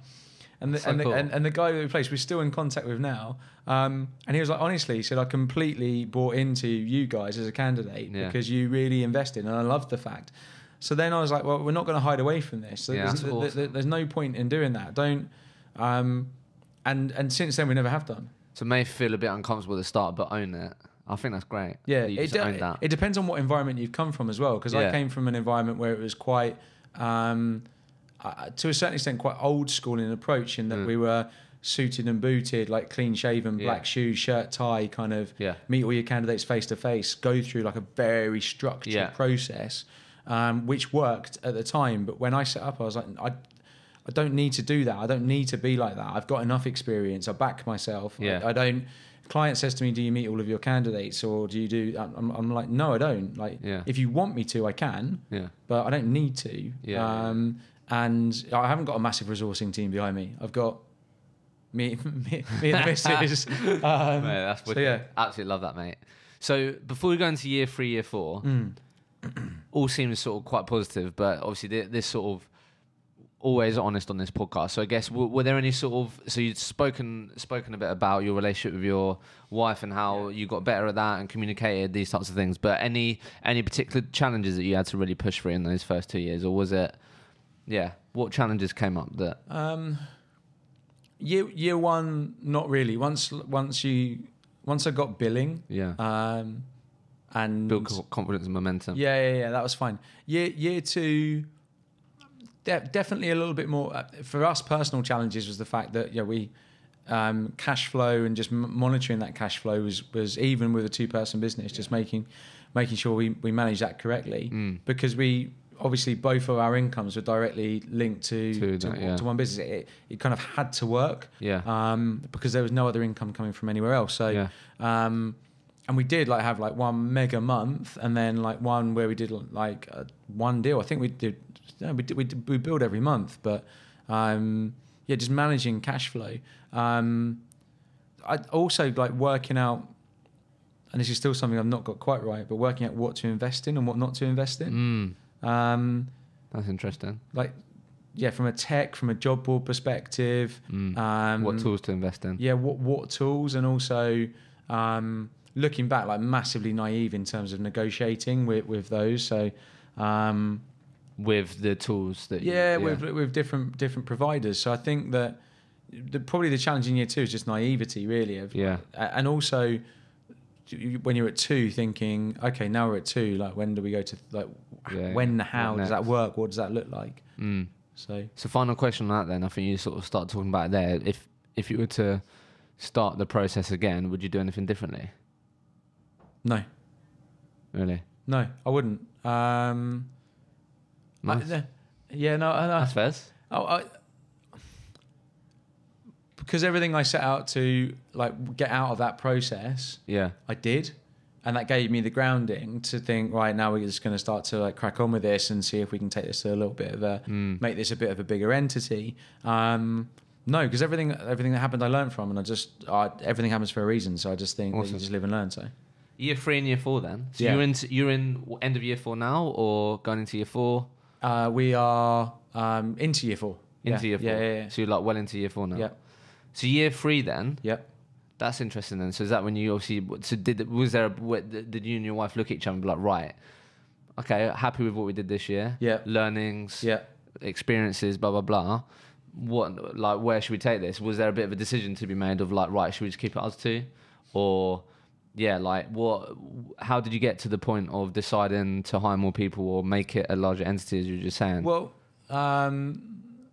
and the guy that we placed, we're still in contact with now. And he was like, honestly, he said, I completely bought into you guys as a candidate because you really invested, and I loved the fact. So then I was like, well, we're not going to hide away from this. So there's no point in doing that. Don't. And since then, we never have done. So it may feel a bit uncomfortable at the start, but own it. I think that's great. Yeah, it depends on what environment you've come from as well. Because I came from an environment where it was quite, to a certain extent, quite old school in approach, in that we were suited and booted, like clean shaven, black shoes, shirt, tie, kind of meet all your candidates face to face, go through like a very structured process, which worked at the time. But when I set up, I was like, I don't need to do that. I don't need to be like that. I've got enough experience. I back myself. Yeah. I don't. Client says to me, "Do you meet all of your candidates, or do you do?" I'm like, "No, I don't. Like, if you want me to, I can. But I don't need to. And I haven't got a massive resourcing team behind me. I've got me and the missus. Mate, that's wicked. Absolutely love that, mate. So before we go into year 3, year 4, all seems sort of quite positive, but obviously this sort of always honest on this podcast. So I guess were there any sort of, so you'd spoken a bit about your relationship with your wife and how you got better at that and communicated these types of things, but any particular challenges that you had to really push through in those first 2 years, or was it what challenges came up that year 1 not really. Once I got billing and build confidence and momentum, that was fine. Year 2, definitely a little bit more for us. Personal challenges was the fact that we cash flow and just monitoring that cash flow was even with a 2-person business, just making sure we manage that correctly, because we obviously both of our incomes were directly linked to one business. It kind of had to work because there was no other income coming from anywhere else. So and we did have one mega month, and then one where we did one deal. I think we did. We build every month, but just managing cash flow. I also working out, and this is still something I've not got quite right, but working out what to invest in and what not to invest in. That's interesting. From a tech, from a job board perspective. What tools to invest in? Yeah, what tools, and also looking back, massively naive in terms of negotiating with those. So. With the tools that with different providers. So I think that probably the challenge in year 2 is just naivety, really. And also when you're at 2, thinking, okay, now we're at 2. When do we go to how does that work? What does that look like? So final question on that then. I think you sort of start talking about it there. If you were to start the process again, would you do anything differently? No. Really? No, I wouldn't. Nice. No. That's fair. Because everything I set out to get out of that process, I did, and that gave me the grounding to think, right, now we're just going to start to crack on with this and see if we can take this to a little bit of a make this a bit of a bigger entity. No, because everything that happened I learned from, and everything happens for a reason. So I just think that you just live and learn. So year 3 and year 4 then. So you're in end of year 4 now, or going into year 4? We are into year 4. Into year 4. Yeah. So you're well into year 4 now. Yep. So year 3 then. Yep. That's interesting then. So is that when you obviously, so did you and your wife look at each other and be like, right, okay, happy with what we did this year? Yeah. Learnings, Yeah. experiences, blah, blah, blah. What, like, where should we take this? Was there a bit of a decision to be made of like, right, should we just keep it us two? Or, yeah, like how did you get to the point of deciding to hire more people or make it a larger entity, as you were just saying? Well,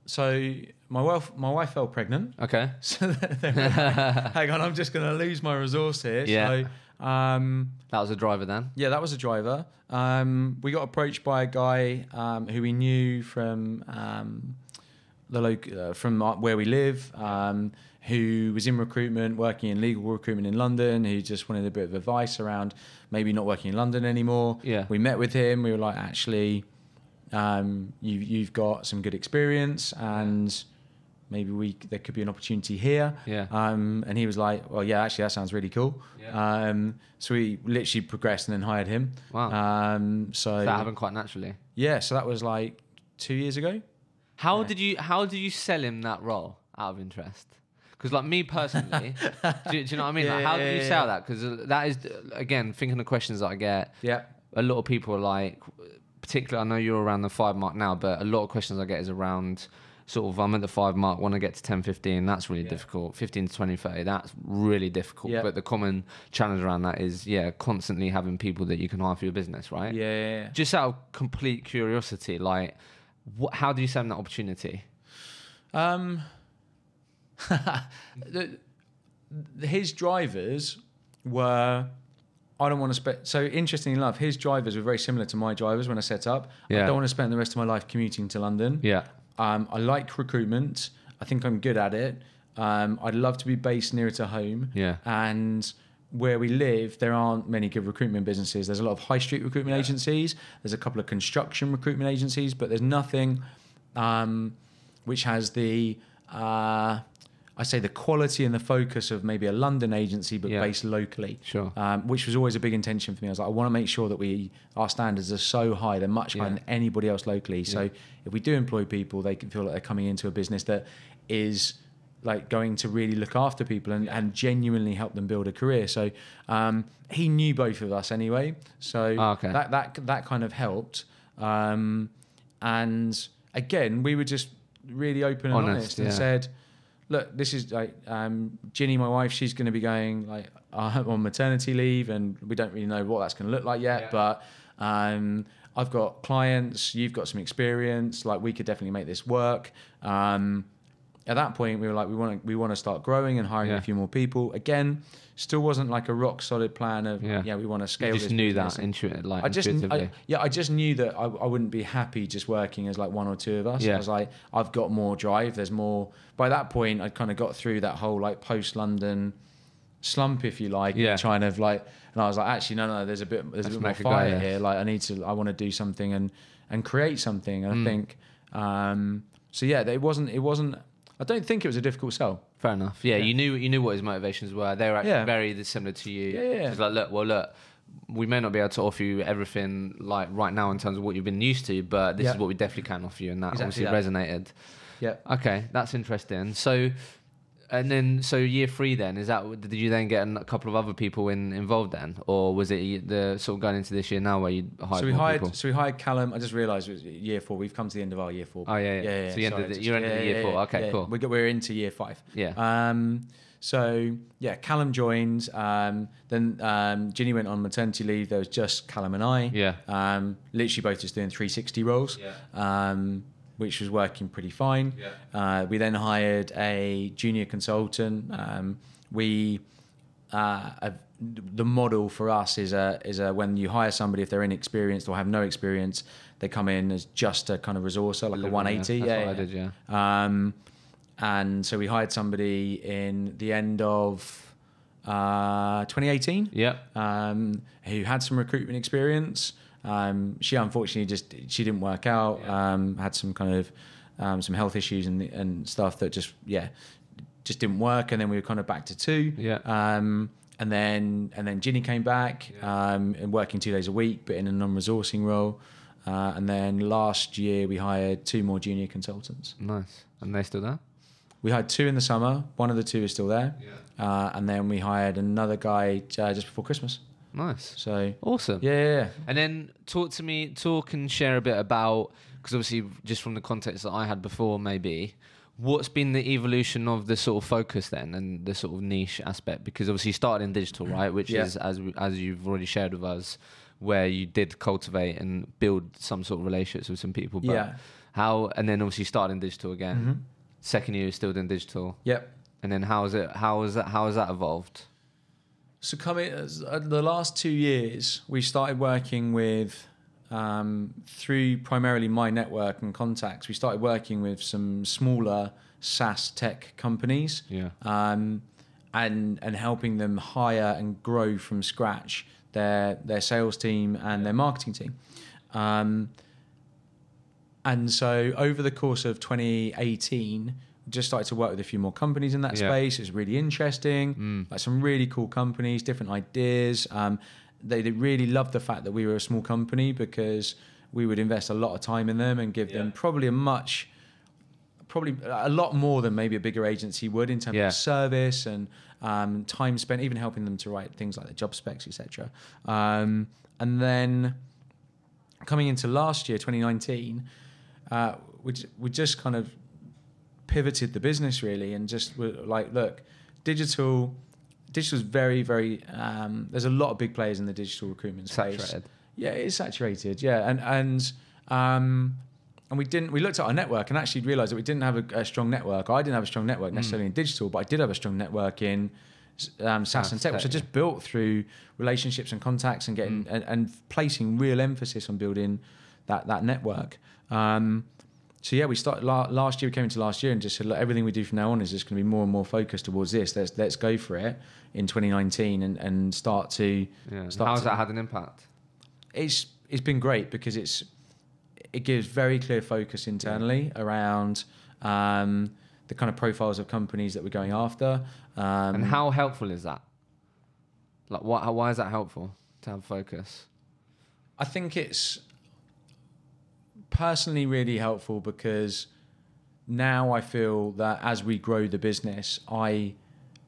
so my wife fell pregnant. Okay. So hang on, I'm just going to lose my resource here. Yeah. So, that was a driver then? yeah, that was a driver. We got approached by a guy who we knew from from where we live, who was in recruitment, working in legal recruitment in London, who just wanted a bit of advice around maybe not working in London anymore. Yeah. We met with him. We were like, actually, you've got some good experience, and maybe there could be an opportunity here. Yeah. And he was like, well, yeah, actually, that sounds really cool. Yeah. So we literally progressed and then hired him. Wow. So that happened quite naturally. Yeah. So that was like 2 years ago. How did you sell him that role out of interest? Because like me personally, do you know what I mean? Like, how do you sell that? Because that is, again, thinking of questions that I get. Yeah. A lot of people are like, particularly, I know you're around the 5 mark now, but a lot of questions I get is around sort of, I'm at the 5 mark, want to get to 10, 15, that's really difficult. 15 to 20, 30, that's really difficult. Yeah. But the common challenge around that is, constantly having people that you can hire for your business, right? Yeah. Just out of complete curiosity, like, how do you sell that opportunity? His drivers were, I don't want to spend, so interestingly enough, his drivers were very similar to my drivers when I set up. I don't want to spend the rest of my life commuting to London. Yeah. I like recruitment. I think I'm good at it. I'd love to be based nearer to home. Yeah. And where we live, there aren't many good recruitment businesses. There's a lot of high street recruitment agencies. There's a couple of construction recruitment agencies, but there's nothing which has the, I say the quality and the focus of maybe a London agency, but based locally. Sure. Which was always a big intention for me. I was like, I want to make sure that our standards are so high, they're much higher than anybody else locally. So if we do employ people, they can feel like they're coming into a business that is like going to really look after people and genuinely help them build a career. So he knew both of us anyway. So that kind of helped. And again, we were just really open and honest and said, look, this is like Ginny, my wife, she's going to be going like on maternity leave, and we don't really know what that's going to look like yet. But I've got clients, you've got some experience, like we could definitely make this work. At that point, we were like, we want to start growing and hiring a few more people. Again, still wasn't like a rock solid plan of we want to scale. You just this knew business. that intuitively. I just knew that I wouldn't be happy just working as like one or two of us. Yeah. I was like, I've got more drive. There's more. By that point, I'd kind of got through that whole like post London slump, if you like, trying to like. And I was like, actually, no, there's a bit more fire here. Like I want to do something and create something. And I think, so yeah, it wasn't. I don't think it was a difficult sell. Fair enough. Yeah, you knew what his motivations were. They were actually very similar to you. Yeah. It's like, look, we may not be able to offer you everything like right now in terms of what you've been used to, but this is what we definitely can offer you, and that obviously resonated. Yeah. Okay, that's interesting. So, and then year 3 then, did you then get a couple of other people involved then, or was it the sort of going into this year now where you hired more people? So we hired Callum. I just realised it was year 4. We've come to the end of our year 4. Oh yeah. So you're ended year 4. Okay, cool. We're into year 5. Yeah. So yeah, Callum joined. Then Ginny went on maternity leave. There was just Callum and I. Yeah. Literally both just doing 360 roles. Yeah. Which was working pretty fine. Yeah. We then hired a junior consultant. The model for us is when you hire somebody, if they're inexperienced or have no experience, they come in as just a kind of resourcer, like a 180. That's what I did, yeah. And so we hired somebody in the end of 2018. Yeah. Who had some recruitment experience. She unfortunately she didn't work out. Had some kind of some health issues and stuff that just didn't work. And then we were kind of back to 2. Yeah. And then Ginny came back and working 2 days a week, but in a non-resourcing role. And then last year we hired 2 more junior consultants. Nice. And they still there? We hired 2 in the summer. One of the 2 is still there. And then we hired another guy just before Christmas. Nice. So awesome. Yeah. And then talk and share a bit about, because obviously just from the context that I had before, maybe, what's been the evolution of the sort of focus then and the sort of niche aspect? Because obviously you started in digital, right? Which is, as you've already shared with us, where you did cultivate and build some sort of relationships with some people. But and then obviously you started in digital again. Second year, you're still doing digital. Yep. And then how has that evolved? So the last 2 years, we started working with, through primarily my network and contacts, we started working with some smaller SaaS tech companies, and helping them hire and grow from scratch their sales team and their marketing team. And so over the course of 2018, just started to work with a few more companies in that space. It was really interesting, like some really cool companies, different ideas. They really loved the fact that we were a small company because we would invest a lot of time in them and give them probably a lot more than maybe a bigger agency would in terms of service and time spent, even helping them to write things like the job specs, etc. And then coming into last year, 2019, we just kind of pivoted the business really and just were like, look, digital is very, very, there's a lot of big players in the digital recruitment space. Saturated. Yeah, it is saturated. Yeah. And we looked at our network and actually realized that we didn't have a strong network. I didn't have a strong network necessarily in digital, but I did have a strong network in SaaS and tech, which I just built through relationships and contacts and getting and placing real emphasis on building that network. So yeah, we started last year. We came into last year and just said, look, everything we do from now on is just going to be more and more focused towards this. Let's go for it in 2019 and start to. Yeah. How's that had an impact? It's been great because it gives very clear focus internally around the kind of profiles of companies that we're going after. And how helpful is that? Like, why is that helpful to have focus? I think it's personally really helpful because now I feel that as we grow the business,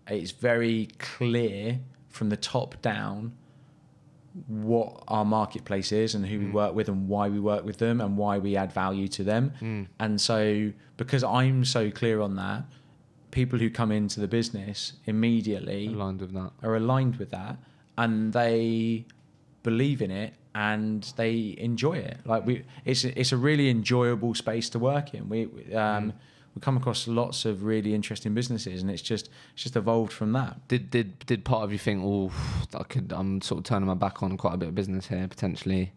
it's very clear from the top down what our marketplace is and who we work with and why we work with them and why we add value to them. And so because I'm so clear on that, people who come into the business immediately are aligned with that and they believe in it and they enjoy it. Like it's a really enjoyable space to work in. We come across lots of really interesting businesses, and it's just evolved from that. Did part of you think, I'm sort of turning my back on quite a bit of business here potentially,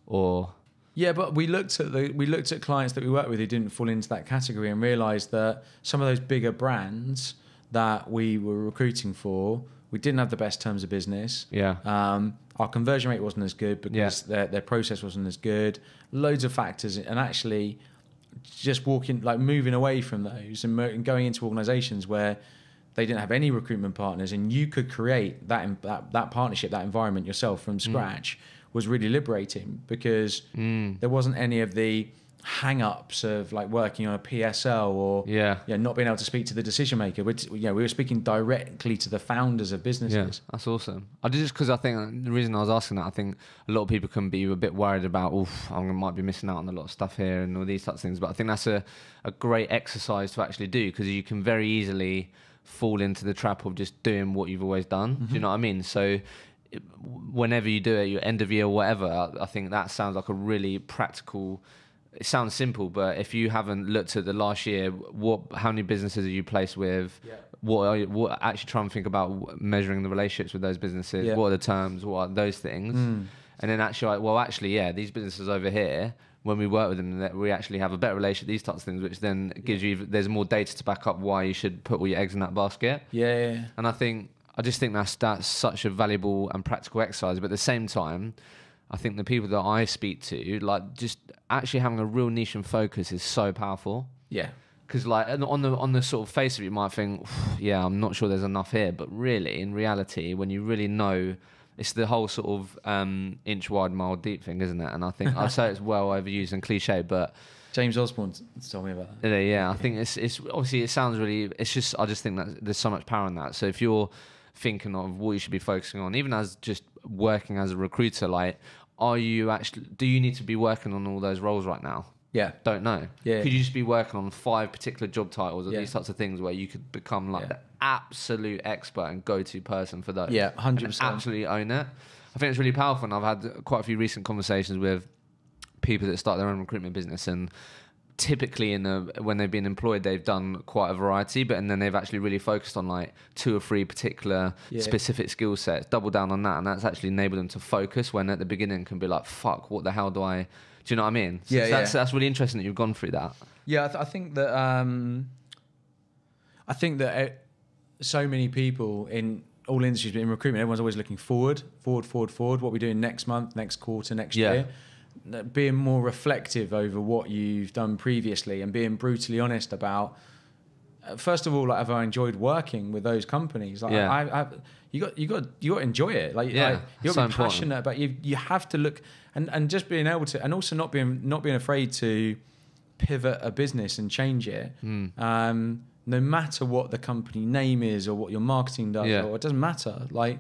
or? Yeah, but we looked at clients that we worked with who didn't fall into that category and realised that some of those bigger brands that we were recruiting for, we didn't have the best terms of business. Yeah. Our conversion rate wasn't as good because their process wasn't as good. Loads of factors, and actually just moving away from those and going into organisations where they didn't have any recruitment partners, and you could create that partnership, that environment yourself from scratch, was really liberating because there wasn't any of the hang-ups of like working on a PSL or not being able to speak to the decision maker. We were speaking directly to the founders of businesses. Yeah, that's awesome. Because I think the reason I was asking that, I think a lot of people can be a bit worried about, I might be missing out on a lot of stuff here and all these types of things. But I think that's a great exercise to actually do, because you can very easily fall into the trap of just doing what you've always done. Do you know what I mean? So whenever you do it, your end of year or whatever, I think that sounds like a really practical. It sounds simple, but if you haven't looked at the last year, how many businesses are you placed with? Yeah. What actually try and think about measuring the relationships with those businesses. Yeah. What are the terms? What are those things? And then actually, these businesses over here, when we work with them, we actually have a better relationship. These types of things, which then gives you, there's more data to back up why you should put all your eggs in that basket. Yeah. And I just think that's such a valuable and practical exercise. But at the same time, I think the people that I speak to, like, just actually having a real niche and focus is so powerful. Yeah. Because like on the sort of face of it, you might think, I'm not sure there's enough here. But really, in reality, when you really know, it's the whole sort of inch wide, mile deep thing, isn't it? And I think I'd say it's well overused and cliche, but James Osborne told me about that. Yeah, I think it's obviously it sounds really. It's just I just think that there's so much power in that. So if you're thinking of what you should be focusing on, even as just working as a recruiter, like, do you need to be working on all those roles right now? Yeah. Don't know. Yeah. Could you just be working on 5 particular job titles or these types of things where you could become like the absolute expert and go-to person for those? Yeah, 100%. And absolutely own it. I think it's really powerful, and I've had quite a few recent conversations with people that start their own recruitment business, and typically when they've been employed, they've done quite a variety, and then they've actually really focused on like 2 or 3 particular specific skill sets, double down on that, and that's actually enabled them to focus when at the beginning can be like, fuck, what the hell do you know what I mean? So that's really interesting that you've gone through that. Yeah, I think that so many people in all industries, but in recruitment, everyone's always looking forward. What we're doing next month, next quarter, next year. Being more reflective over what you've done previously and being brutally honest about, first of all, like, have I enjoyed working with those companies? Like, you got to enjoy it. Like, you got to be passionate about. You have to look and just being able to, and also not being afraid to pivot a business and change it. No matter what the company name is or what your marketing does, or it doesn't matter. Like,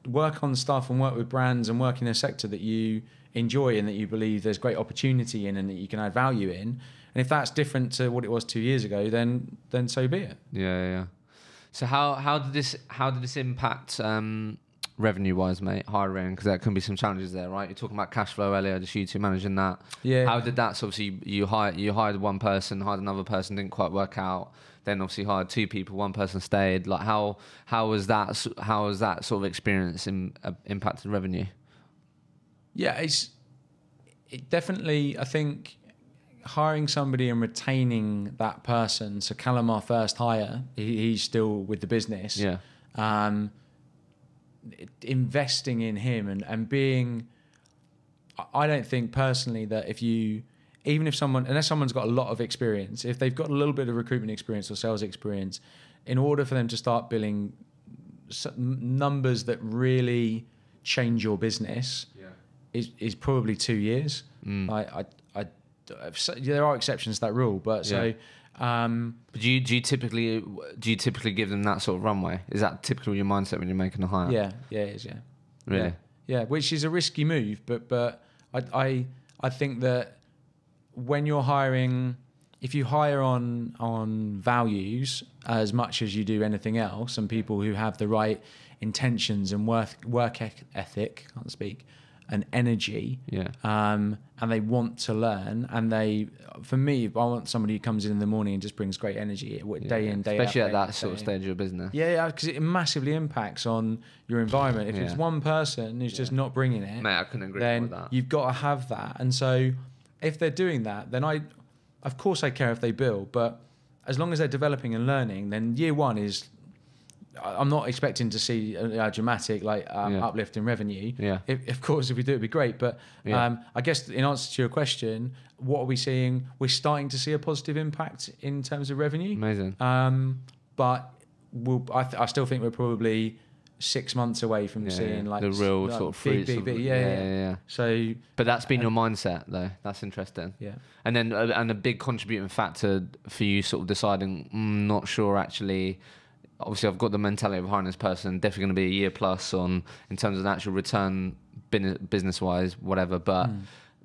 work on stuff and work with brands and work in a sector that you enjoy and that you believe there's great opportunity in and that you can add value in. And if that's different to what it was 2 years ago, then so be it. Yeah. So how did this impact revenue wise, mate? Hiring, because there can be some challenges there, right? You're talking about cash flow earlier, just you two managing that. Yeah. How did that? So obviously you hired one person, hired another person, didn't quite work out. Then obviously hired 2 people, one person stayed. Like how was that sort of experience impacted revenue? Yeah, it definitely, I think, hiring somebody and retaining that person. So Callum, our first hire, he's still with the business. Yeah. Investing in him and being, I don't think personally that unless someone's got a lot of experience, if they've got a little bit of recruitment experience or sales experience, in order for them to start billing numbers that really change your business, is probably 2 years. There are exceptions to that rule, but so. But do you typically give them that sort of runway? Is that typically your mindset when you're making a hire? Yeah, it is. Yeah. Really? Yeah, which is a risky move, but I think that when you're hiring, if you hire on values as much as you do anything else, and people who have the right intentions and work ethic, can't speak, and energy, and they want to learn, and for me, I want somebody who comes in the morning and just brings great energy day in, day out. Especially at that sort of stage of your business. Yeah, because it massively impacts on your environment. If it's one person who's just not bringing it, mate, I couldn't agree then with that. You've got to have that. And so if they're doing that, then of course I care if they bill, but as long as they're developing and learning, then year one is, I'm not expecting to see a dramatic uplift in revenue. Yeah. Of course, if we do, it'd be great. But I guess in answer to your question, what are we seeing? We're starting to see a positive impact in terms of revenue. Amazing. But I still think we're probably 6 months away from seeing like the real sort of fruits. Yeah. So, but that's been your mindset, though. That's interesting. Yeah. And then and a big contributing factor for you, sort of deciding, not sure actually. Obviously, I've got the mentality of hiring this person, definitely going to be a year plus in terms of the actual return, business-wise, whatever. But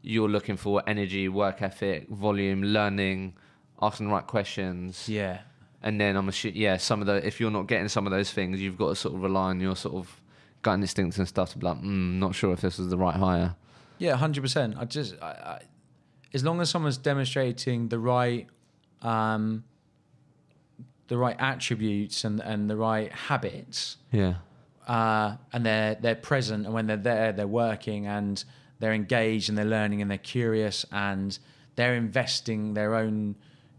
you're looking for energy, work ethic, volume, learning, asking the right questions. Yeah. And then if you're not getting some of those things, you've got to sort of rely on your sort of gut instincts and stuff to be like, not sure if this is the right hire. Yeah, 100%. I as long as someone's demonstrating the right attributes and the right habits, and they're present, and when they're there, they're working and they're engaged and they're learning and they're curious and they're investing their own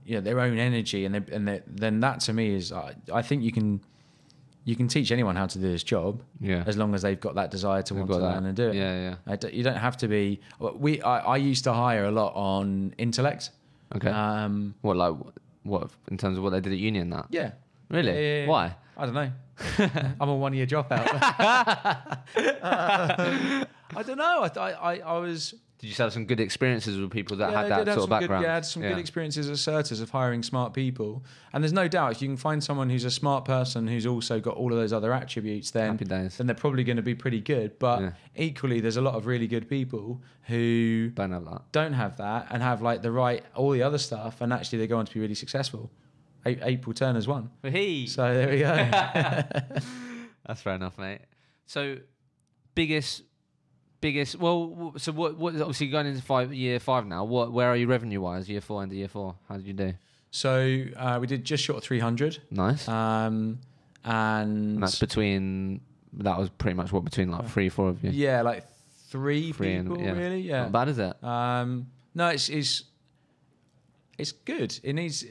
energy, and then that to me is, I think you can teach anyone how to do this job, as long as they've got that desire to want to learn and do it. You don't have to be. I used to hire a lot on intellect. Okay. What in terms of what they did at uni and that? Yeah. Really? Yeah. Why? I don't know. I'm a 1 year dropout. I don't know. I was. Did you have some good experiences with people that had I that did have sort of some background? Good, I had some good experiences as Certas of hiring smart people. And there's no doubt if you can find someone who's a smart person who's also got all of those other attributes, then Happy days. they're probably going to be pretty good. But equally, there's a lot of really good people who don't have that and have like all the other stuff, and actually they go on to be really successful. April Turner's one. Hey. So there we go. That's fair enough, mate. So biggest. Well, so what? Obviously, going into year five now. Where are you revenue wise? Year 4 into year 4. How did you do? So we did just short of 300. Nice. And that's between. That was pretty much between like 3-4 of you. Yeah, like three people really. Yeah. Not bad, is it? No, it's good. It needs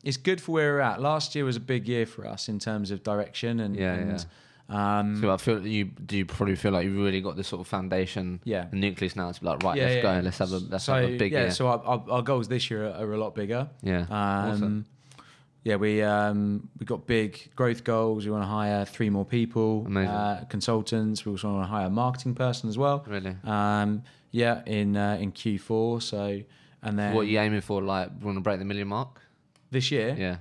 it's good for where we're at. Last year was a big year for us in terms of direction and. So I feel do you probably feel like you've really got this sort of foundation, the nucleus now to be like, right, let's go, let's have a big year. So our goals this year are a lot bigger. Yeah, awesome. Yeah, we got big growth goals. We want to hire 3 more people, consultants. We also want to hire a marketing person as well. Really? In Q4. So and then what are you aiming for? Like, want to break the 1 million mark this year? Yeah.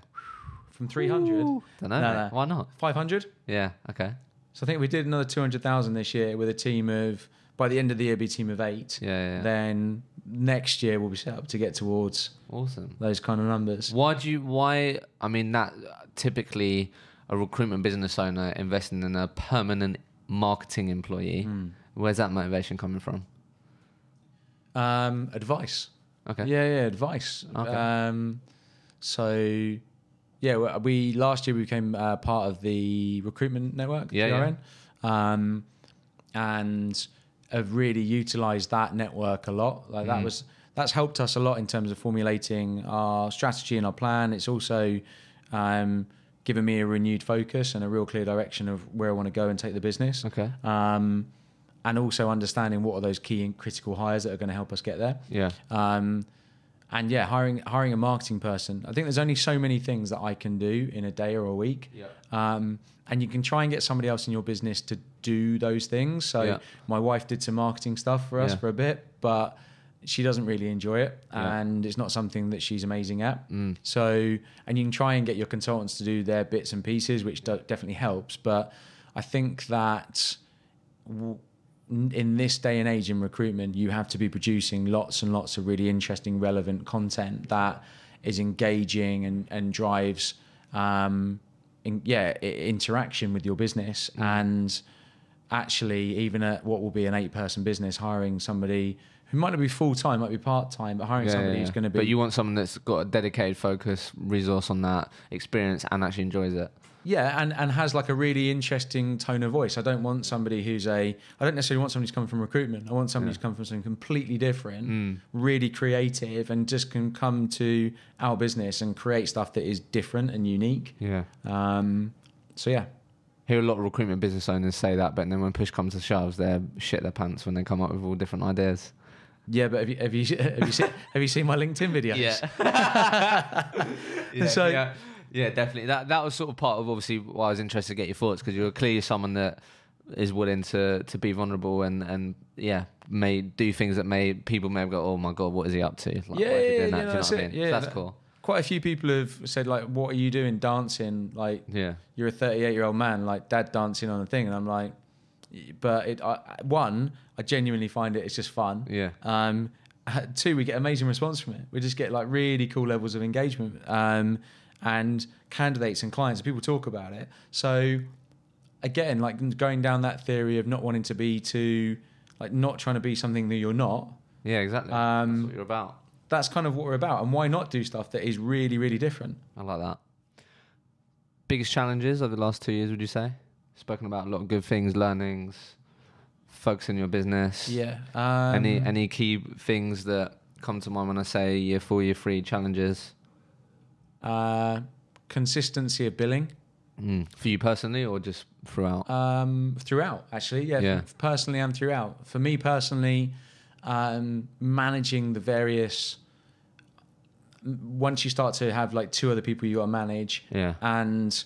From 300? Don't know. No. Why not? 500? Yeah. Okay. So I think we did another 200,000 this year with a team of, by the end of the year, be a team of 8. Yeah. Then next year we'll be set up to get towards those kind of numbers. Why? I mean, that typically a recruitment business owner investing in a permanent marketing employee. Where's that motivation coming from? Advice. Okay. Yeah, advice. Okay. So. Yeah, we last year we became part of the recruitment network, CRN, and have really utilised that network a lot. Like that's helped us a lot in terms of formulating our strategy and our plan. It's also given me a renewed focus and a real clear direction of where I want to go and take the business. Okay. And also understanding what are those key and critical hires that are going to help us get there. Yeah. And yeah, hiring a marketing person. I think there's only so many things that I can do in a day or a week. Yeah. And you can try and get somebody else in your business to do those things. So my wife did some marketing stuff for us for a bit, but she doesn't really enjoy it, and it's not something that she's amazing at. So, and you can try and get your consultants to do their bits and pieces, which definitely helps. But I think that in this day and age in recruitment, you have to be producing lots and lots of really interesting, relevant content that is engaging and drives interaction with your business. And actually, even at what will be an 8-person business, hiring somebody who might not be full-time, might be part-time, but hiring somebody who's going to be... But you want someone that's got a dedicated focus, resource on that, experience, and actually enjoys it. Yeah, and has like a really interesting tone of voice. I don't want somebody I don't necessarily want somebody who's coming from recruitment. I want somebody who's come from something completely different, really creative, and just can come to our business and create stuff that is different and unique. Yeah. So yeah. Hear a lot of recruitment business owners say that, but then when push comes to shoves, they shit their pants when they come up with all different ideas. Yeah, but have you seen my LinkedIn videos? Yeah. Yeah, definitely. That was sort of part of obviously why I was interested to get your thoughts, because you're clearly someone that is willing to be vulnerable and may do things that people may go, oh my god, what is he up to? Like, that's it. Yeah, that's cool. Quite a few people have said like, what are you doing dancing? Like, you're a 38-year-old man, like dad dancing on a thing, and I'm like, but I genuinely find it's just fun. Yeah. 2, we get amazing response from it. We just get like really cool levels of engagement. And candidates and clients, and people talk about it. So again, like going down that theory of not wanting to be not trying to be something that you're not. Yeah, exactly. That's what you're about. That's kind of what we're about. And why not do stuff that is really, really different? I like that. Biggest challenges over the last 2 years, would you say? Spoken about a lot of good things, learnings, focusing your business. Yeah. Any key things that come to mind when I say year 4, year 3 challenges? Consistency of billing. For you personally, or just throughout? Throughout, actually. Yeah. Personally and throughout. For me personally, managing the various... Once you start to have like 2 other people you got to manage, and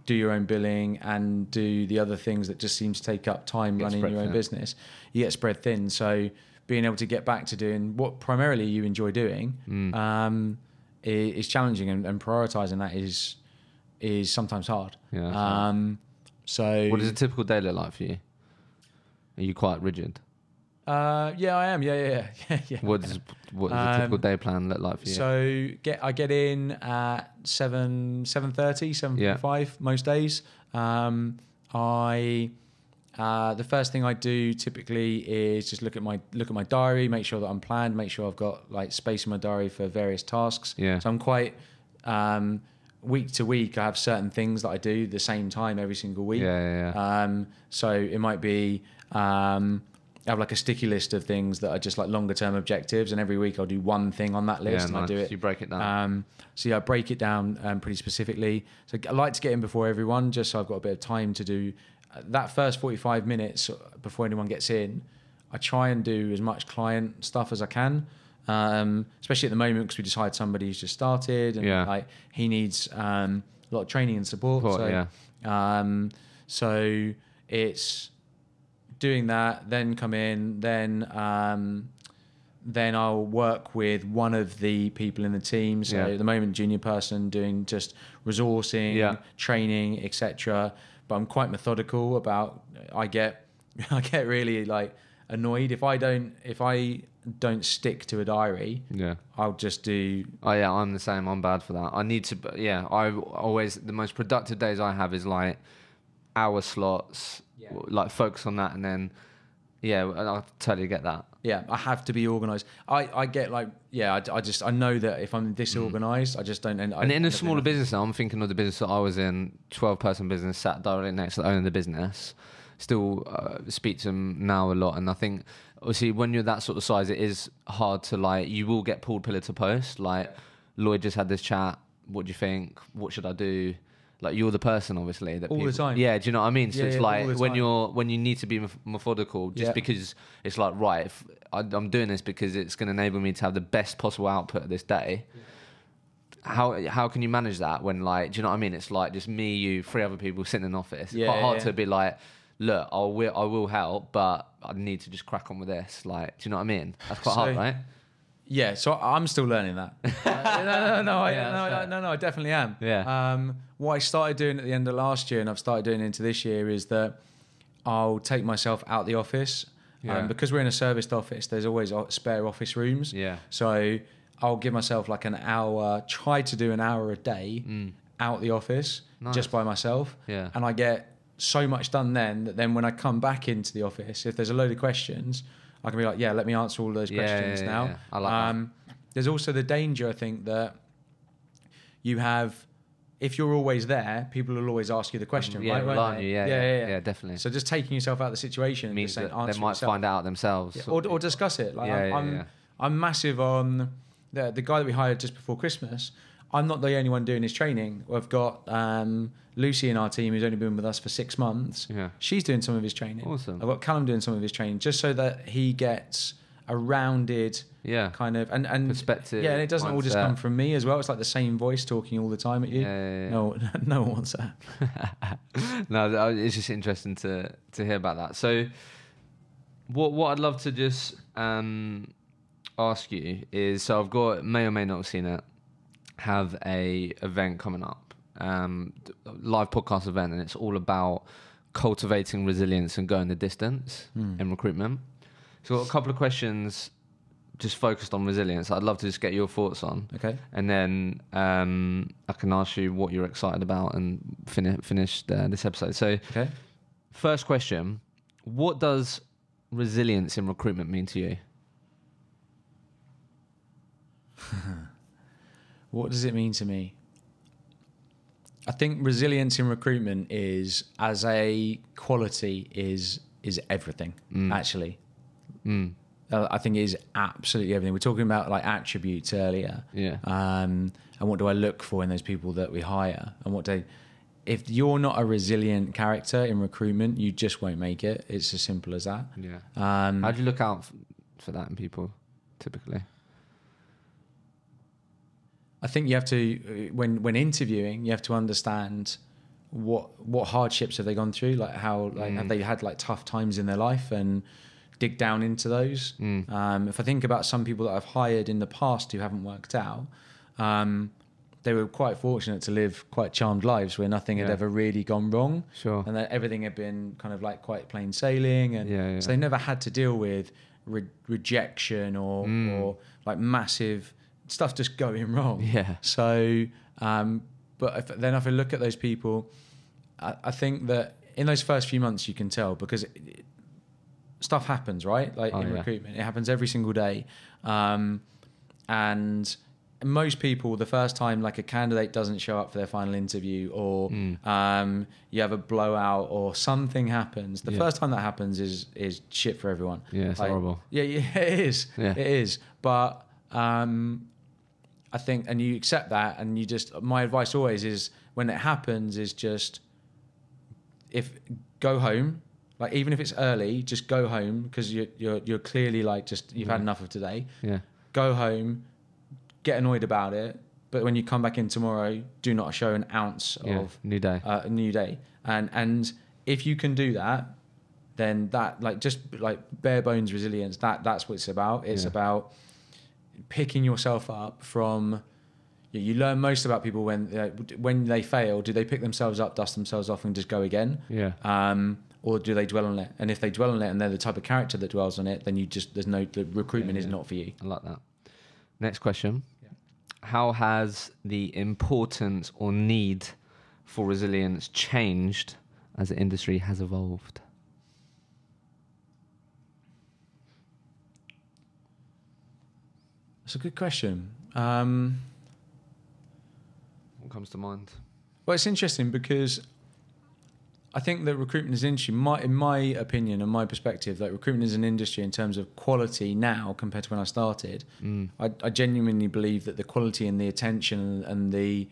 do your own billing and do the other things that just seem to take up time running your own business, you get spread thin. So being able to get back to doing what primarily you enjoy doing is challenging, and prioritizing that is sometimes hard. So what does a typical day look like for you? Are you quite rigid? Yeah, I am. Yeah. What does a typical day plan look like for you? So I get in at 7:30, 7:45 most days. The first thing I do typically is just look at my diary, make sure that I'm planned, make sure I've got like space in my diary for various tasks. Yeah. So I'm quite week to week. I have certain things that I do the same time every single week. So it might be I have like a sticky list of things that are just like longer term objectives, and every week I'll do one thing on that list, and I do it. So you break it down. I break it down pretty specifically. So I like to get in before everyone, just so I've got a bit of time to do that first 45 minutes before anyone gets in. I try and do as much client stuff as I can, especially at the moment because we just hired somebody who's just started, and like he needs a lot of training and support. So it's doing that, then come in, then I'll work with one of the people in the team. So at the moment, junior person doing just resourcing, training, etc. But I'm quite methodical about. I get really like annoyed if I don't stick to a diary. I'll just do. Oh yeah, I'm the same. I'm bad for that. I need to. I always, the most productive days I have is like hour slots. Like focus on that, and then I totally get that. I have to be organized. I get like I know that if I'm disorganized, I just don't end. And in a smaller business now, I'm thinking of the business that I was in, 12-person business, sat directly next to the owner of the business. Still speak to them now a lot, and I think obviously when you're that sort of size, it is hard to like. You will get pulled pillar to post. Like Lloyd just had this chat. What do you think? What should I do? Like you're the person, obviously, that all the time. Yeah, do you know what I mean? So it's like when you need to be methodical, just because it's like right, if I'm doing this because it's going to enable me to have the best possible output of this day. How can you manage that when like, do you know what I mean? It's like just me, you, 3 other people sitting in an office. It's quite hard to be like, look, I will help, but I need to just crack on with this. Like, do you know what I mean? That's quite hard, right? Yeah, so I'm still learning that. I definitely am. What I started doing at the end of last year, and I've started doing into this year, is that I'll take myself out the office. Because we're in a serviced office, there's always spare office rooms. So I'll give myself like an hour, try to do an hour a day out the office just by myself. And I get so much done then that then when I come back into the office, if there's a load of questions, I can be like, let me answer all those questions now. I like that. There's also the danger, I think, that you have, if you're always there, people will always ask you the question, right? Rely on you, yeah, definitely. So just taking yourself out of the situation means and that saying, they might find out themselves. Or discuss it. Like I'm massive on the guy that we hired just before Christmas. I'm not the only one doing his training. We've got Lucy in our team who's only been with us for 6 months. She's doing some of his training. Awesome. I've got Callum doing some of his training just so that he gets a rounded kind of and perspective. And it doesn't all just come from me as well. It's like the same voice talking all the time at you. No one wants that. No, it's just interesting to hear about that. So what I'd love to just ask you is, so I've got, may or may not have seen it, have a event coming up, live podcast event, and it's all about cultivating resilience and going the distance in recruitment. So I've got a couple of questions just focused on resilience I'd love to just get your thoughts on. Okay. And then I can ask you what you're excited about and finish this episode. So first question, what does resilience in recruitment mean to you? What does it mean to me? I think resilience in recruitment is, as a quality, is everything, actually. I think it is absolutely everything. We're talking about like attributes earlier. And what do I look for in those people that we hire? And if you're not a resilient character in recruitment, you just won't make it. It's as simple as that. How do you look out for that in people, typically? I think you have to, when interviewing, you have to understand what hardships have they gone through? Like how have they had like tough times in their life, and dig down into those. If I think about some people that I've hired in the past who haven't worked out, they were quite fortunate to live quite charmed lives where nothing had ever really gone wrong. Sure. And that everything had been kind of like quite plain sailing. And so they never had to deal with rejection or like massive stuff just going wrong. Yeah. So, but if I look at those people, I think that in those first few months you can tell, because stuff happens, right? Like in recruitment, it happens every single day. And most people, the first time like a candidate doesn't show up for their final interview, or you have a blowout or something happens, the first time that happens is shit for everyone. Yeah, it's horrible. Yeah, it is. Yeah. It is. But I think, and you accept that, and you just, my advice always is when it happens is just, go home. Like even if it's early, just go home, because you're clearly like you've had enough of today. Yeah. Go home, get annoyed about it, but when you come back in tomorrow, do not show an ounce of new day. A new day. And if you can do that, then that just bare bones resilience. That's what it's about. It's about picking yourself up from. You learn most about people when they fail. Do they pick themselves up, dust themselves off, and just go again? Yeah. Or do they dwell on it? And if they dwell on it and they're the type of character that dwells on it, then the recruitment is not for you. I like that. Next question. Yeah. How has the importance or need for resilience changed as the industry has evolved? That's a good question. What comes to mind? Well, it's interesting because I think that recruitment is an industry, in my opinion and my perspective, that recruitment is an industry in terms of quality now compared to when I started. I genuinely believe that the quality and the attention and the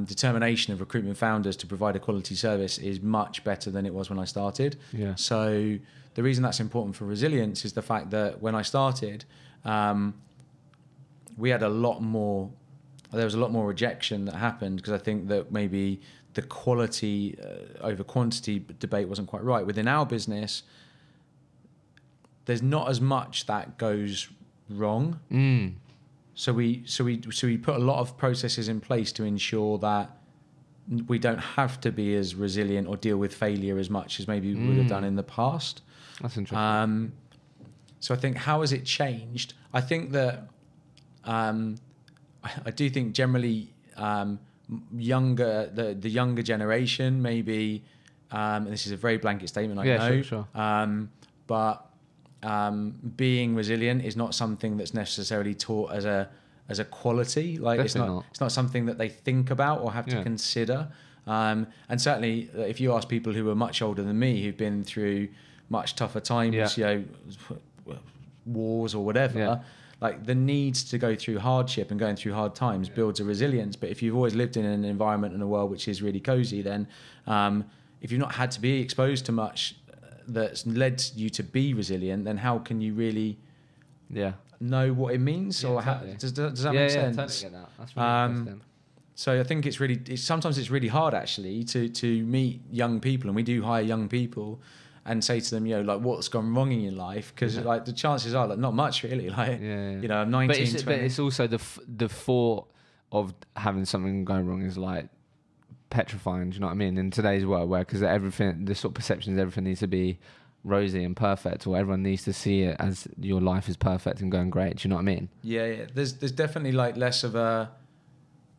determination of recruitment founders to provide a quality service is much better than it was when I started. Yeah. So the reason that's important for resilience is the fact that when I started, we had there was a lot more rejection that happened, because I think that maybe the quality over quantity debate wasn't quite right. Within our business, there's not as much that goes wrong. So we put a lot of processes in place to ensure that we don't have to be as resilient or deal with failure as much as maybe we would have done in the past. That's interesting. So I think, how has it changed? I think that I do think generally the younger generation maybe, and this is a very blanket statement, I know. Sure. But being resilient is not something that's necessarily taught as a quality. Like it's not something that they think about or have to consider. And certainly, if you ask people who are much older than me, who've been through much tougher times, wars or whatever. Like the needs to go through hardship and going through hard times builds a resilience. But if you've always lived in an environment and a world which is really cozy, then if you've not had to be exposed to much that's led you to be resilient, then how can you really know what it means? Or totally. Does that make sense? Yeah, totally get that. That's really interesting. So I think sometimes it's really hard actually to meet young people, and we do hire young people, and say to them, like, what's gone wrong in your life? Because like the chances are that not much really. Like, I'm 19, 20. But it's also the thought of having something going wrong is like petrifying. Do you know what I mean? In today's world, where because everything, the sort of perception is everything needs to be rosy and perfect, or everyone needs to see it as your life is perfect and going great. Do you know what I mean? Yeah. There's definitely like less of a.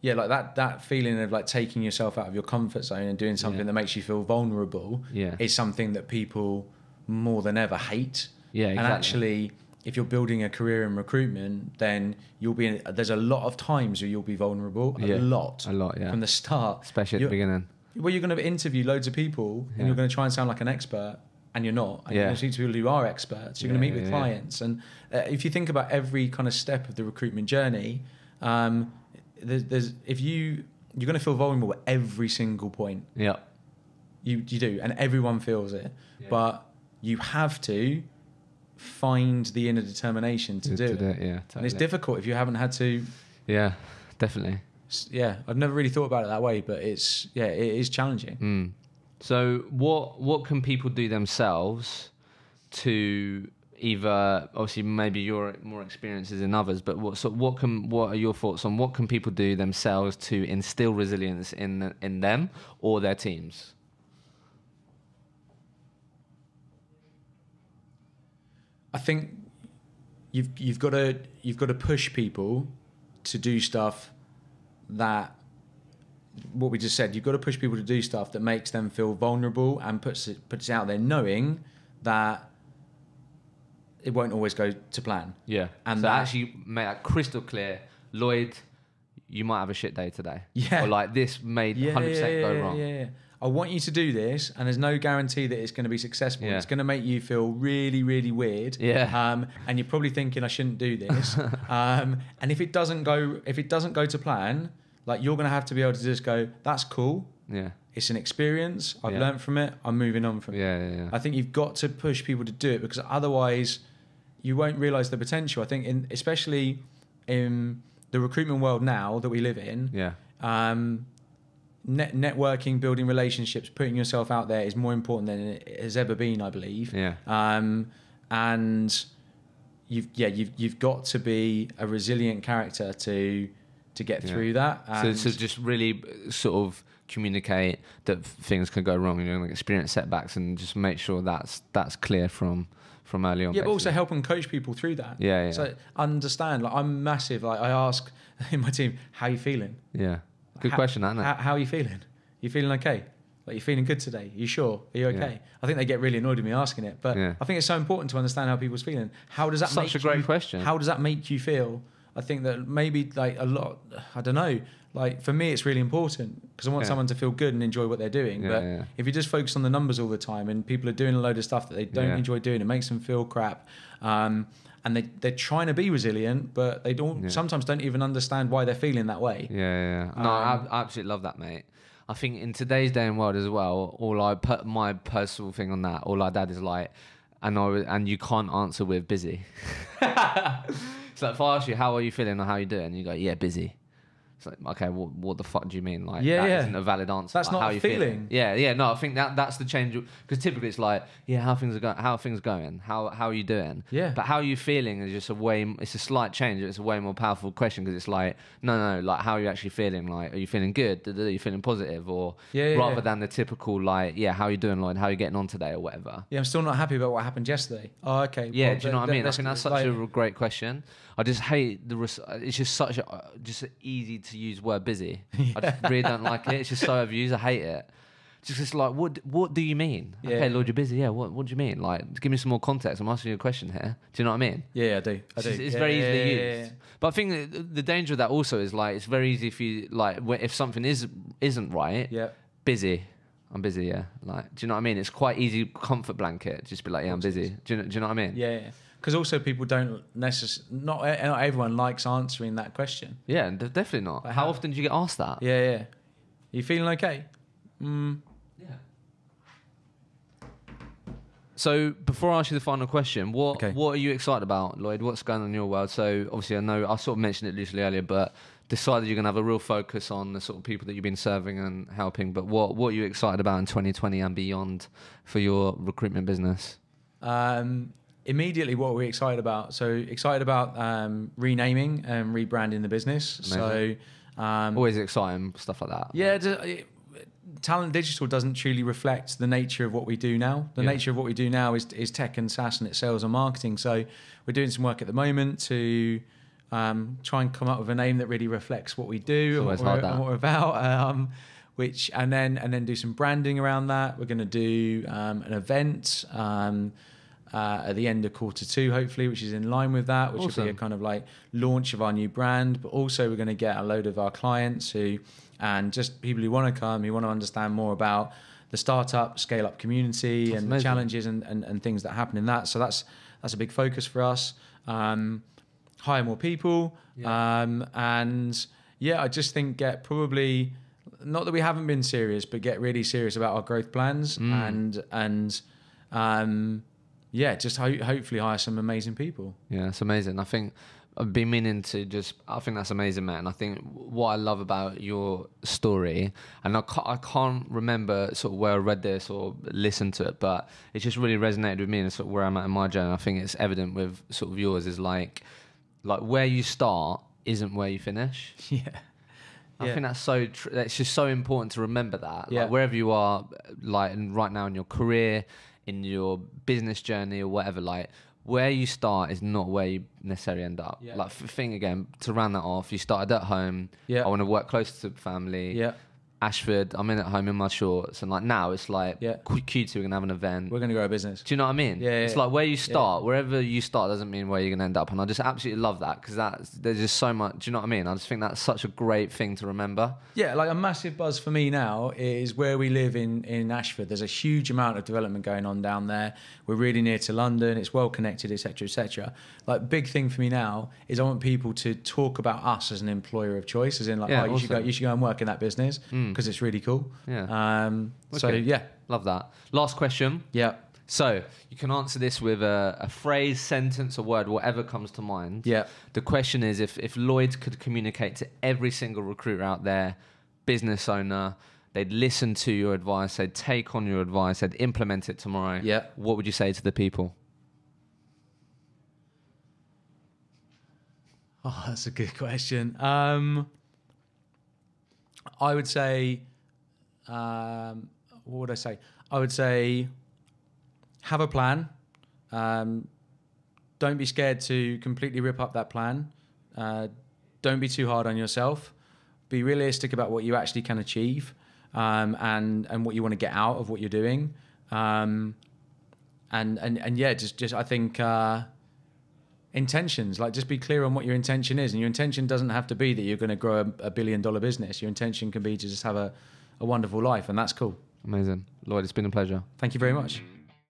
Yeah, like that feeling of like taking yourself out of your comfort zone and doing something that makes you feel vulnerable is something that people more than ever hate. Yeah, exactly. And actually, if you're building a career in recruitment, then there's a lot of times where you'll be vulnerable. A lot, from the start. Especially at the beginning. Well, you're going to interview loads of people and you're going to try and sound like an expert, and you're not. And you're going to speak to people who are experts. You're going to meet with clients. And if you think about every kind of step of the recruitment journey, you're going to feel vulnerable at every single point. Yeah, you do, and everyone feels it. Yeah. But you have to find the inner determination to do it. Yeah, totally. And it's difficult if you haven't had to. Yeah, definitely. yeah, I've never really thought about it that way, but it is challenging. So what can people do themselves to either, obviously maybe your more experiences in others, but what are your thoughts on what can people do themselves to instill resilience in them or their teams? I think you've got to push people to do stuff that, what we just said, you've got to push people to do stuff that makes them feel vulnerable and puts it out there, knowing that it won't always go to plan. Yeah. And so that actually make that crystal clear. Lloyd, you might have a shit day today. Yeah. Or like this made 100% go wrong. Yeah. I want you to do this, and there's no guarantee that it's going to be successful. Yeah. It's going to make you feel really, really weird. Yeah. And you're probably thinking, I shouldn't do this. And if it doesn't go to plan, like, you're going to have to be able to just go, that's cool. Yeah. It's an experience. I've learned from it. I'm moving on from it. Yeah. I think you've got to push people to do it, because otherwise you won't realise the potential. I think especially in the recruitment world now that we live in, networking, building relationships, putting yourself out there is more important than it has ever been, I believe. Yeah. And you've got to be a resilient character to get through that. And so just really sort of communicate that things can go wrong and you're going to experience setbacks, and just make sure that's clear from early on. Yeah, but also help and coach people through that. Yeah. So understand, like, I'm massive. Like, I ask in my team, how are you feeling? Yeah. Good question, isn't it? How are you feeling? You feeling okay? Like, you feeling good today? You sure? Are you okay? Yeah. I think they get really annoyed with me asking it, but I think it's so important to understand how people's feeling. How does that make such a great question? How does that make you feel? I think that maybe, like, a lot, I don't know, like, for me it's really important, because I want someone to feel good and enjoy what they're doing. If you just focus on the numbers all the time, and people are doing a load of stuff that they don't enjoy doing, it makes them feel crap. And they're trying to be resilient, but they don't sometimes don't even understand why they're feeling that way. Yeah. No, I absolutely love that, mate. I think in today's day and world as well, my personal thing on that, all I'd add is like, and you can't answer with busy. It's like, if I ask you, how are you feeling or how are you doing? You go, yeah, busy. It's like, okay, what the fuck do you mean? Like, that isn't a valid answer. That's like, not how a you feeling. Yeah. No, I think that's the change, because typically it's like, yeah, how are things going? How are you doing? Yeah. But how are you feeling is just it's a slight change. It's a way more powerful question, because it's like, no, like, how are you actually feeling? Like, are you feeling good? Are you feeling positive? Or rather than the typical, like, yeah, how are you doing, Lloyd? How are you getting on today, or whatever? Yeah, I'm still not happy about what happened yesterday. Oh, okay. Yeah, well, do you know what I mean? I think that's such like, a great question. I just hate it's just such just an easy to use word, busy. I just really don't like it. It's just so overused. I hate it. Just like, what do you mean? Yeah. Okay, Lord, you're busy. Yeah, what do you mean? Like, give me some more context. I'm asking you a question here. Do you know what I mean? Yeah, I do. It's very easily used. But I think the danger of that also is, like, it's very easy if you, like, if something isn't right. Yeah. Busy. I'm busy. Yeah. Like, do you know what I mean? It's quite easy comfort blanket. Just be like, yeah, I'm busy. Do you know what I mean? Yeah. Because also people don't not everyone likes answering that question. Yeah, definitely not. How often do you get asked that? Yeah. You feeling okay? Yeah. So before I ask you the final question, what are you excited about, Lloyd? What's going on in your world? So obviously I know I sort of mentioned it loosely earlier, but decided you're going to have a real focus on the sort of people that you've been serving and helping. But what are you excited about in 2020 and beyond for your recruitment business? Immediately, what are we excited about? So excited about renaming and rebranding the business. Amazing. So always exciting stuff like that. Yeah, Talent Digital doesn't truly reflect the nature of what we do now. The nature of what we do now is tech and SaaS, and it's sales and marketing. So we're doing some work at the moment to try and come up with a name that really reflects what we do and what we're about. And then do some branding around that. We're going to do an event at the end of Q2, hopefully, which is in line with that, which will be a kind of like launch of our new brand. But also we're going to get a load of our clients and just people who want to come, who want to understand more about the startup, scale-up community and the challenges and things that happen in that. So that's a big focus for us. Hire more people. I just think get probably, not that we haven't been serious, but get really serious about our growth plans just hopefully hire some amazing people. Yeah, it's amazing. I think I've been meaning to I think that's amazing, man. I think what I love about your story, and I can't remember sort of where I read this or listened to it, but it just really resonated with me and sort of where I'm at in my journey. I think it's evident with sort of yours is like where you start isn't where you finish. Yeah. I think that's so it's just so important to remember that. Yeah. Like wherever you are, like right now in your career, in your business journey or whatever, like where you start is not where you necessarily end up. Yeah. Like thing again, to round that off, you started at home. Yeah. I want to work closer to family. Yeah. Ashford, I'm in at home in my shorts, and like now it's like Yeah. Q2 we're gonna have an event. We're going to grow a business. Do you know what I mean? Yeah, it's yeah. like where you start, wherever you start doesn't mean where you're going to end up. And I just absolutely love that because there's just so much, do you know what I mean? I just think that's such a great thing to remember. Yeah, like a massive buzz for me now is where we live in Ashford. There's a huge amount of development going on down there. We're really near to London. It's well connected, etc., etc. Like big thing for me now is I want people to talk about us as an employer of choice, as in like, Yeah, you should go and work in that business because it's really cool. Yeah. So Okay. yeah. Love that. Last question. Yeah. So you can answer this with a phrase, sentence, or word, whatever comes to mind. Yeah. The question is, if Lloyd could communicate to every single recruiter out there, business owner, they'd listen to your advice, they'd take on your advice, they'd implement it tomorrow. Yeah. What would you say to the people? Oh, that's a good question. I would say, what would I say? I would say, have a plan. Don't be scared to completely rip up that plan. Don't be too hard on yourself. Be realistic about what you actually can achieve, and what you want to get out of what you're doing. And yeah, just I think. Intentions, like just be clear on what your intention is, and your intention doesn't have to be that you're going to grow $1 billion business. Your intention can be to just have a wonderful life, and that's cool. Amazing. Lloyd, it's been a pleasure. Thank you very much.